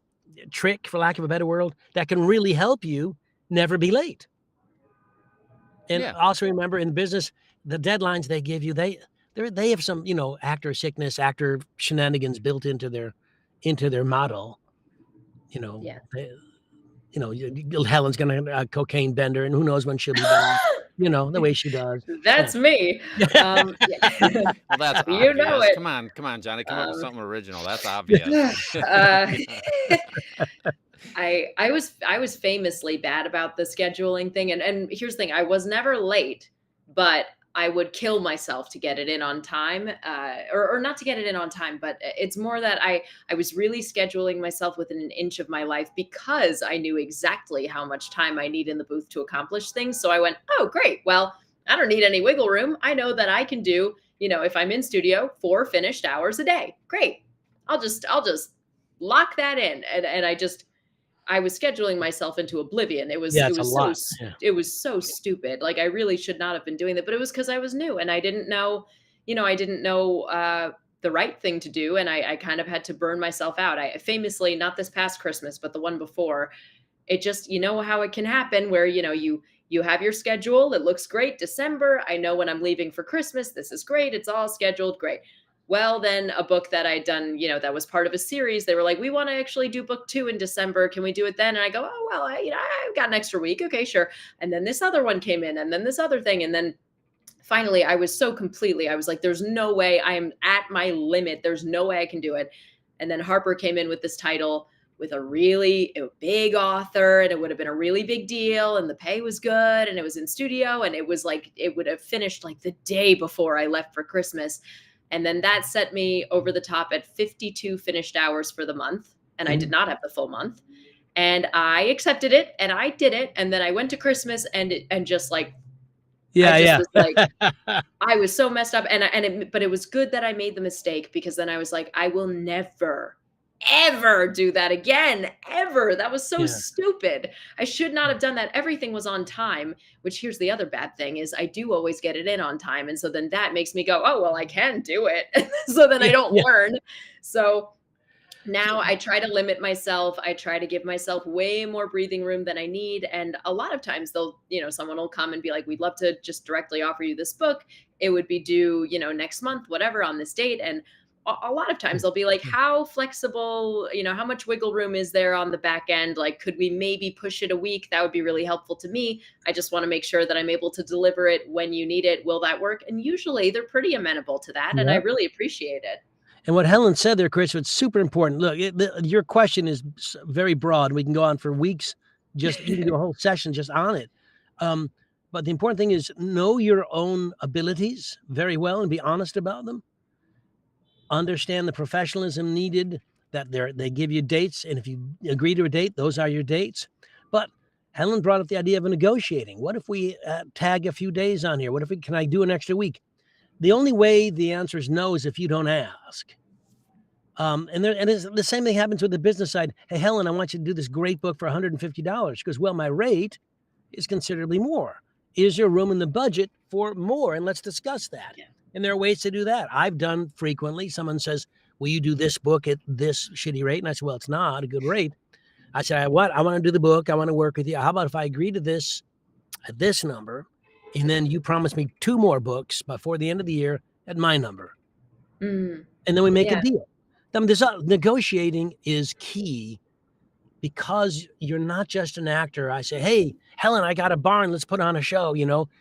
trick, for lack of a better word, that can really help you never be late. And Yeah. also remember, in business, the deadlines they give you, they have some, actor sickness, actor shenanigans built into their model. Yeah. Helen's gonna a cocaine bender, and who knows when she'll be done. The way she does. That's me. Yeah. Well, that's You obvious. know it. Come on, Johnny. Come up with Um, something original. That's obvious. I was famously bad about the scheduling thing, and here's the thing: I was never late, but I would kill myself to get it in on time, or not to get it in on time, but it's more that I was really scheduling myself within an inch of my life because I knew exactly how much time I need in the booth to accomplish things. So I went, oh, great. Well, I don't need any wiggle room. I know that I can do, if I'm in studio, 4 finished hours a day. Great. I'll just lock that in. And I was scheduling myself into oblivion. It was it's a lot. it was so stupid. Like, I really should not have been doing that, but it was because I was new and I didn't know, the right thing to do. And I kind of had to burn myself out. I famously, not this past Christmas, but the one before, it just, how it can happen where, you have your schedule. It looks great. December. I know when I'm leaving for Christmas. This is great. It's all scheduled. Great. Well, then a book that I'd done, that was part of a series, they were like, we want to actually do book 2 in December. Can we do it then? And I go, oh, well, I've got an extra week. Okay, sure. And then this other one came in, and then this other thing. And then finally I was like, there's no way. I am at my limit. There's no way I can do it. And then Harper came in with this title with a big author, and it would have been a really big deal, and the pay was good, and it was in studio, and it was like, it would have finished like the day before I left for Christmas. And then that set me over the top at 52 finished hours for the month. And I did not have the full month. And I accepted it and I did it. And then I went to Christmas and just like, was like, I was so messed up. But it was good that I made the mistake, because then I was like, I will never, ever do that again, ever. That was so stupid. I should not have done that. Everything was on time, which, here's the other bad thing, is I do always get it in on time. And so then that makes me go, oh, well, I can do it. So then I don't learn. So now I try to limit myself. I try to give myself way more breathing room than I need. And a lot of times someone will come and be like, we'd love to just directly offer you this book. It would be due, next month, whatever, on this date. And a lot of times they'll be like, how flexible, how much wiggle room is there on the back end? Like, could we maybe push it a week? That would be really helpful to me. I just want to make sure that I'm able to deliver it when you need it. Will that work? And usually they're pretty amenable to that. And I really appreciate it. And what Helen said there, Chris, was super important. Look, your question is very broad. We can go on for weeks, you can do a whole session just on it. But the important thing is know your own abilities very well and be honest about them. Understand the professionalism needed, that they give you dates. And if you agree to a date, those are your dates. But Helen brought up the idea of negotiating. What if we tag a few days on here? Can I do an extra week? The only way the answer is no is if you don't ask. And the same thing happens with the business side. Hey, Helen, I want you to do this great book for $150. She goes, well, my rate is considerably more. Is there room in the budget for more? And let's discuss that. Yeah. And there are ways to do that. I've done frequently. Someone says, will you do this book at this shitty rate? And I said, well, it's not a good rate. I said, I want to do the book. I want to work with you. How about if I agree to this at this number, and then you promise me 2 more books before the end of the year at my number? And then we make a deal. I mean, negotiating is key, because you're not just an actor. I say, hey, Helen, I got a barn. Let's put on a show.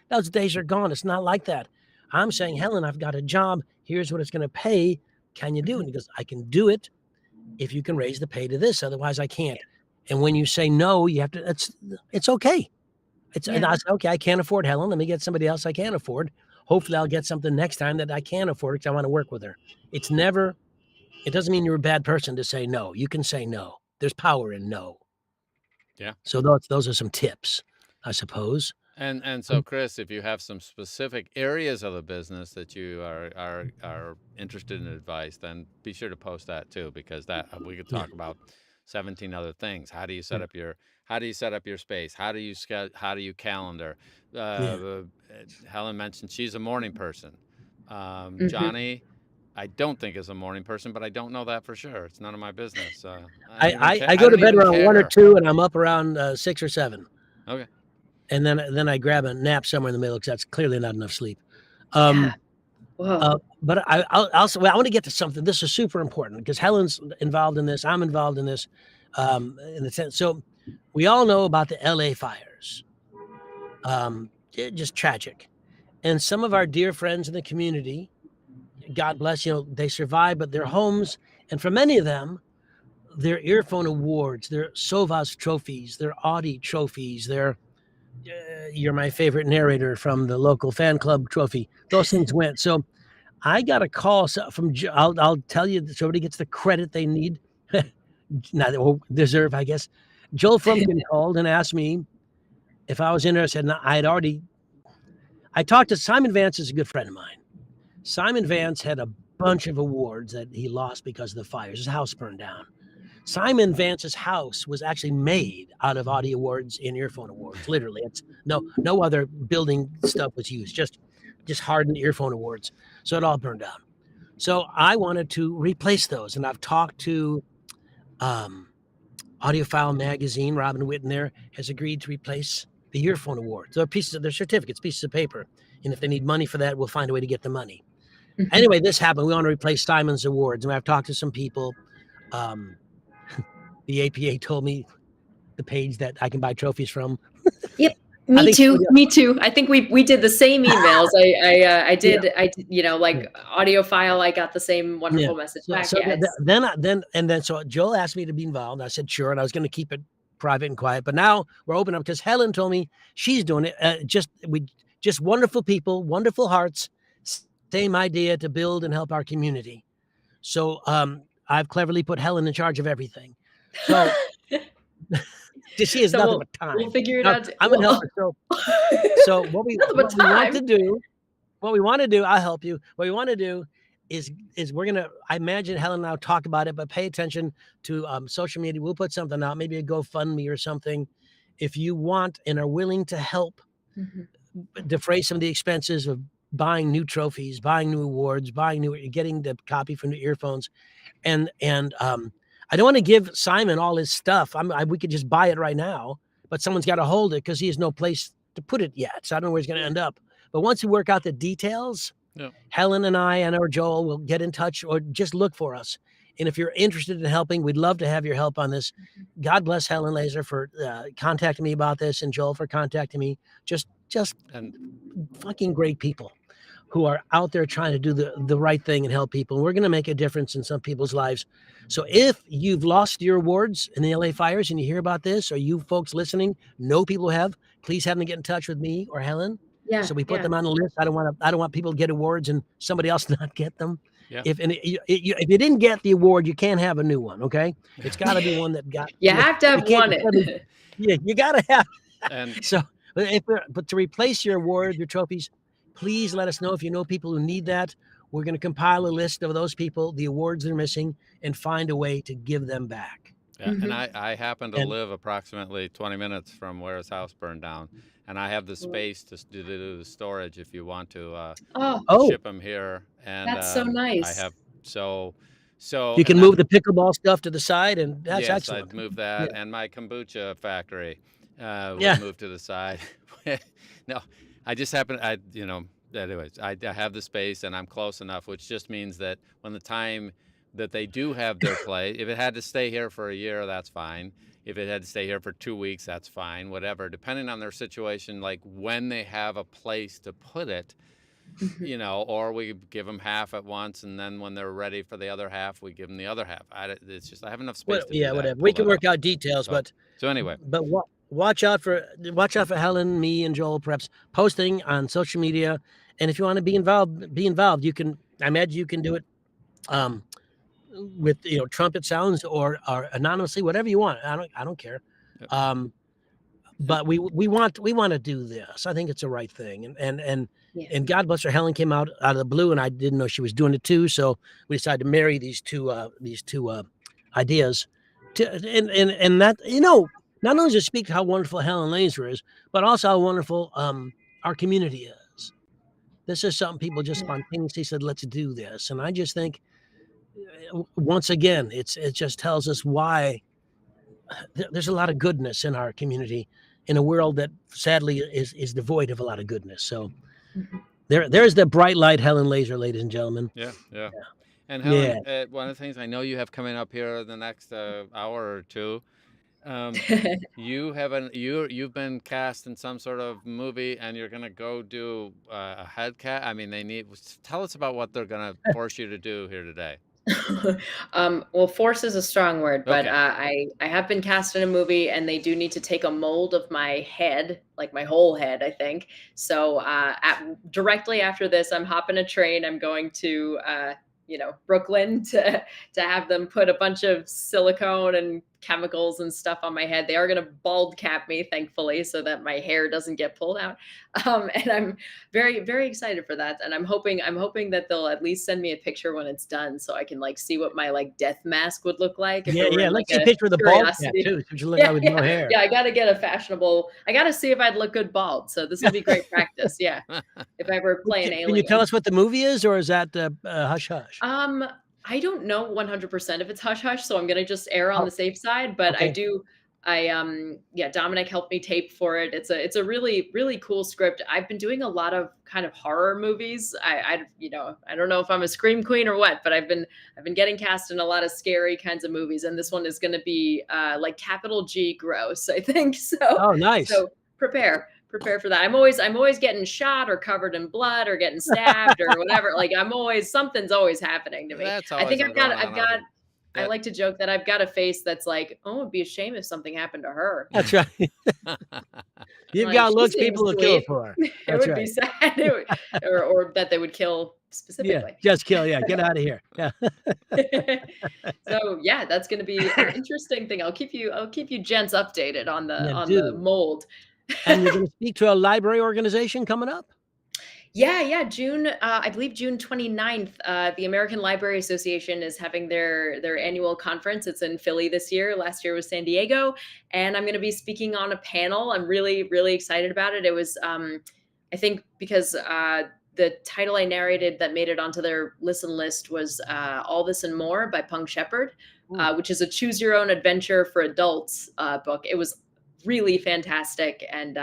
Those days are gone. It's not like that. I'm saying, Helen, I've got a job. Here's what it's going to pay. Can you do it? And he goes, I can do it if you can raise the pay to this. Otherwise, I can't. And when you say no, you have to, it's okay. And I say, okay, I can't afford Helen. Let me get somebody else I can afford. Hopefully I'll get something next time that I can afford, because I want to work with her. It doesn't mean you're a bad person to say no. You can say no. There's power in no. Yeah. So those are some tips, I suppose. And so, Chris, if you have some specific areas of the business that you are interested in advice, then be sure to post that too, because that we could Yeah. talk about 17 other things. How do you set Yeah. up your space? How do you calendar? Yeah. Helen mentioned she's a morning person. Mhm. Johnny, I don't think is a morning person, but I don't know that for sure. It's none of my business. I don't even care. I I go to don't bed even around 1 or care. 2, and I'm up around 6 or 7. Okay. And then I grab a nap somewhere in the middle because that's clearly not enough sleep. Yeah. Whoa. But I'll also, well, I want to get to something. This is super important because Helen's involved in this. I'm involved in this. In the sense, so we all know about the LA fires. Just tragic. And some of our dear friends in the community, God bless, they survived, but their homes, and for many of them, their earphone awards, their Sovas trophies, their Audi trophies, their you're my favorite narrator from the local fan club trophy. Those things went. So I got a call from, I'll tell you, somebody gets the credit they need. Not deserve, I guess. Joel Frumpkin called and asked me if I was interested. And I talked to Simon Vance, is a good friend of mine. Simon Vance had a bunch of awards that he lost because of the fires. His house burned down. Simon Vance's house was actually made out of Audio Awards and earphone awards. Literally, it's no other building stuff was used. Just hardened earphone awards. So it all burned down. So I wanted to replace those, and I've talked to Audiophile Magazine. Robin Witten there has agreed to replace the earphone awards. They're certificates, pieces of paper, and if they need money for that, we'll find a way to get the money. Anyway, this happened. We want to replace Simon's awards, and I've talked to some people. The APA told me the page that I can buy trophies from. Yep. Me too. Me too. I think we did the same emails. I did, like audiophile. I got the same wonderful message back. So so Joel asked me to be involved. I said sure, and I was going to keep it private and quiet. But now we're open up because Helen told me she's doing it. Just wonderful people, wonderful hearts. Same idea to build and help our community. So I've cleverly put Helen in charge of everything. So she has nothing but time. We'll figure it out. I'm gonna help her. So what we want to do, I'll help you. What we want to do is we're gonna. I imagine Helen and I'll talk about it, but pay attention to social media. We'll put something out, maybe a GoFundMe or something, if you want and are willing to help defray some of the expenses of buying new trophies, buying new awards, getting the copy for new earphones, and I don't want to give Simon all his stuff. We could just buy it right now, but someone's got to hold it because he has no place to put it yet. So I don't know where he's going to end up. But once we work out the details, Helen and I and or Joel will get in touch or just look for us. And if you're interested in helping, we'd love to have your help on this. God bless Helen Laser for contacting me about this, and Joel for contacting me. Just fucking great people who are out there trying to do the right thing and help people. And we're going to make a difference in some people's lives. So if you've lost your awards in the LA fires and you hear about this, or you folks listening know people who have, please have them get in touch with me or Helen. Yeah. So we put them on the list. I don't want people to get awards and somebody else not get them. Yeah. If you didn't get the award, you can't have a new one. Okay. It's got to be one that got. You have to have won it. Yeah, you got to have. And so, but to replace your award, your trophies, please let us know if you know people who need that. We're going to compile a list of those people, the awards they're missing, and find a way to give them back. Yeah, and I happen to live approximately 20 minutes from where his house burned down, and I have the space to do the storage if you want to ship them here. And that's so nice. I have so you can move the pickleball stuff to the side, and that's excellent. I'd move that, and my kombucha factory would move to the side. No, I just happen anyways, I have the space and I'm close enough, which just means that when the time that they do have their play, if it had to stay here for a year, that's fine. If it had to stay here for 2 weeks, that's fine, whatever, depending on their situation, like when they have a place to put it, or we give them half at once, and then when they're ready for the other half, we give them the other half. It's just, I have enough space to do that, whatever. We can work out details, so anyway. But watch out for Helen, me, and Joel, perhaps posting on social media. And if you want to be involved. You can, I imagine you can do it with trumpet sounds or anonymously, whatever you want. I don't care. but we want to do this. I think it's the right thing. Yeah. And God bless her, Helen came out of the blue, and I didn't know she was doing it too. So we decided to marry these two ideas. And that, not only does it speak to how wonderful Helen Laser is, but also how wonderful our community is. This is something people just spontaneously said, let's do this. And I just think, once again, it just tells us why there's a lot of goodness in our community in a world that sadly is devoid of a lot of goodness. So there's the bright light Helen Laser, ladies and gentlemen. Yeah. And Yeah. Helen, one of the things I know you have coming up here in the next hour or two, you've been cast in some sort of movie, and you're gonna go do a head cast. I mean, tell us about what they're gonna force you to do here today. Well, force is a strong word, but Okay. I have been cast in a movie, and they do need to take a mold of my head, like my whole head, I think. So directly after this, I'm hopping a train. I'm going to Brooklyn to have them put a bunch of silicone and chemicals and stuff on my head. They are going to bald cap me, thankfully, so that my hair doesn't get pulled out. And I'm very, very excited for that. And I'm hoping that they'll at least send me a picture when it's done, so I can see what my death mask would look like. Yeah. Let's see a picture of the bald cap too. So you look like with no hair. Yeah, I got to get a fashionable. I got to see if I'd look good bald. So this will be great practice. Yeah, if I ever play an alien. Can you tell us what the movie is, or is that hush hush? I don't know 100% if it's hush hush, so I'm gonna just err on the safe side. But okay. Dominic helped me tape for it. It's a really, really cool script. I've been doing a lot of kind of horror movies. I don't know if I'm a scream queen or what, but I've been getting cast in a lot of scary kinds of movies, and this one is gonna be like capital G gross, I think. So oh, nice. So prepare for that. I'm always getting shot or covered in blood or getting stabbed or whatever. Something's always happening to me. That's I think always I've got. I like to joke that I've got a face that's like, oh, it'd be a shame if something happened to her. That's right. You've got looks people will kill for. It would be sad. Or that they would kill specifically. Yeah, just kill. Yeah, get out of here. Yeah. So yeah, that's going to be an interesting thing. I'll keep you gents updated on the mold. And you're going to speak to a library organization coming up? Yeah. June, I believe June 29th, the American Library Association is having their annual conference. It's in Philly this year. Last year was San Diego. And I'm going to be speaking on a panel. I'm really, really excited about it. It was, I think because the title I narrated that made it onto their listen list was All This and More by Punk Shepherd, which is a choose your own adventure for adults book. It was really fantastic. And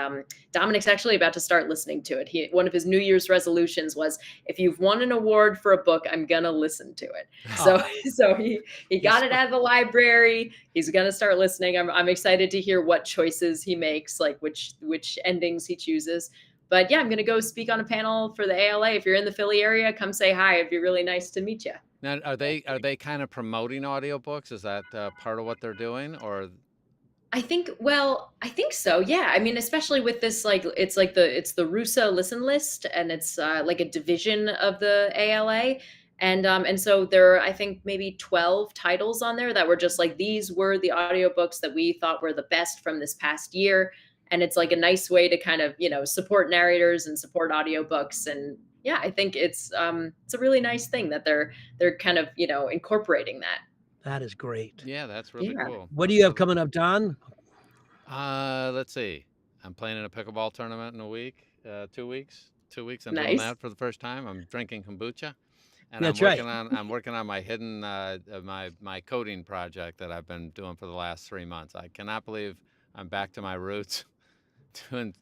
Dominic's actually about to start listening to it. One of his New Year's resolutions was, if you've won an award for a book, I'm going to listen to it. Oh. So he got it out of the library. He's going to start listening. I'm excited to hear what choices he makes, like which endings he chooses. But yeah, I'm going to go speak on a panel for the ALA. If you're in the Philly area, come say hi. It'd be really nice to meet you. Now, are they kind of promoting audiobooks? Is that part of what they're doing, or? I think so. Yeah. I mean, especially with this, it's the Russo listen list, and it's like a division of the ALA. And so there are, I think, maybe 12 titles on there that were just like, these were the audiobooks that we thought were the best from this past year. And it's like a nice way to kind of, support narrators and support audiobooks. And yeah, I think it's a really nice thing that they're kind of, incorporating that. That is great. Yeah, that's really cool. What do you have coming up, Don? Let's see. I'm playing in a pickleball tournament in a week, 2 weeks. 2 weeks. I'm nice. doing that for the first time. I'm drinking kombucha, and that's I'm working on my hidden my coding project that I've been doing for the last 3 months. I cannot believe I'm back to my roots,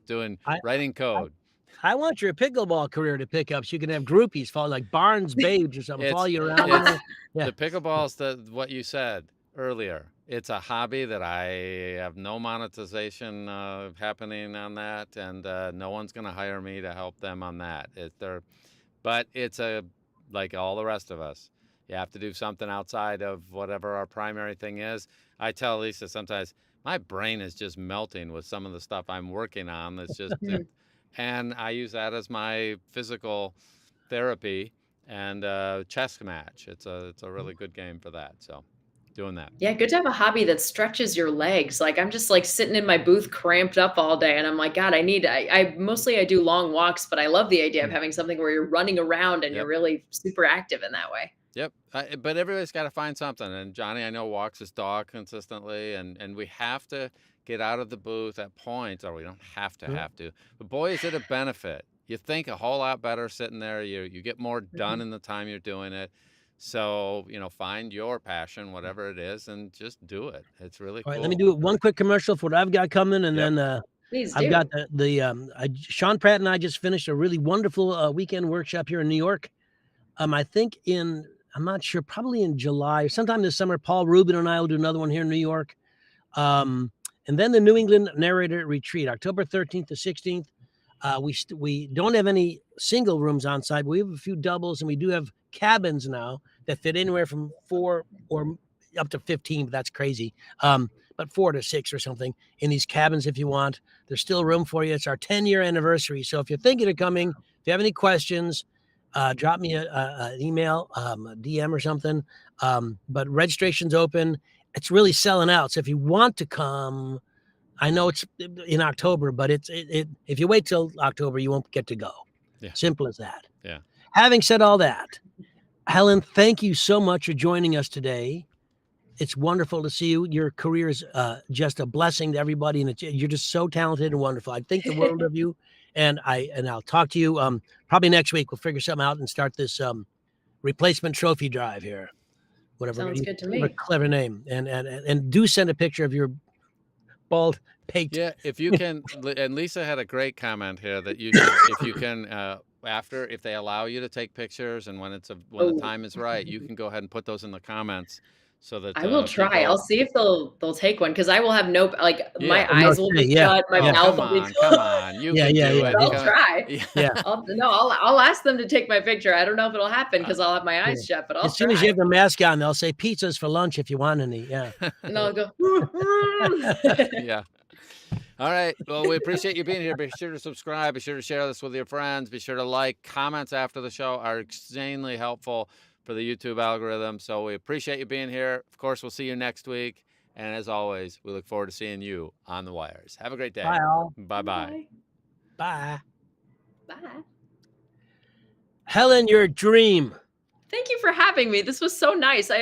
doing writing code. I want your pickleball career to pick up, so you can have groupies follow, like Baarns babes or something, follow you around. Yeah. The pickleball's what you said earlier. It's a hobby that I have no monetization happening on that, and no one's going to hire me to help them on that. But it's like all the rest of us. You have to do something outside of whatever our primary thing is. I tell Lisa sometimes my brain is just melting with some of the stuff I'm working on. It's just. And I use that as my physical therapy and chess match. It's a really good game for that. So doing that. Yeah, good to have a hobby that stretches your legs. Like I'm just like sitting in my booth cramped up all day and I'm like, God, I mostly I do long walks, but I love the idea of having something where you're running around and Yep. you're really super active in that way. Yep. But everybody's got to find something. And Johnny, I know, walks his dog consistently, and we have to get out of the booth at points, or we don't have to. But boy, is it a benefit. You think a whole lot better sitting there. You get more done in the time you're doing it. So, find your passion, whatever it is, and just do it. It's really All right, cool. let me do one quick commercial for what I've got coming, and Yep. then Please I've do. got Sean Pratt and I just finished a really wonderful weekend workshop here in New York. I think I'm not sure, probably in July or sometime this summer. Paul Rubin and I will do another one here in New York. And then the New England Narrator Retreat, October 13th to 16th. We don't have any single rooms on site, but we have a few doubles, and we do have cabins now that fit anywhere from 4 or up to 15, but that's crazy. But 4 to 6 or something in these cabins if you want. There's still room for you. It's our 10-year anniversary. So if you're thinking of coming, if you have any questions, drop me an email, a DM or something. But registration's open. It's really selling out. So if you want to come, I know it's in October, but if you wait till October, you won't get to go. Yeah. Simple as that. Yeah. Having said all that, Helen, thank you so much for joining us today. It's wonderful to see you. Your career is just a blessing to everybody, and you're just so talented and wonderful. I think the world of you, and I'll talk to you probably next week. We'll figure something out and start this replacement trophy drive here. Whatever. Sounds good to Have a me. clever name, and do send a picture of your bald pate. Yeah, if you can, and Lisa had a great comment here that if you can, if they allow you to take pictures, and when the time is right, you can go ahead and put those in the comments, so that I will try. people- I'll see if they'll take one, because I will have my Yeah. eyes will be shut, my mouth Come will be on, come on, you Yeah, can yeah, do yeah. it. I'll try. Yeah. I'll ask them to take my picture. I don't know if it'll happen because I'll have my eyes shut, but I'll As soon try. as you have the mask on, they'll say pizzas for lunch if you want any. Yeah. And I'll go. Yeah. All right. Well, we appreciate you being here. Be sure to subscribe. Be sure to share this with your friends. Be sure to like. Comments after the show are extremely helpful for the YouTube algorithm. So we appreciate you being here. Of course, we'll see you next week. And as always, we look forward to seeing you on the wires. Have a great day. Bye, all. Bye-bye. Bye. Bye. Helen, you're a dream. Thank you for having me. This was so nice. I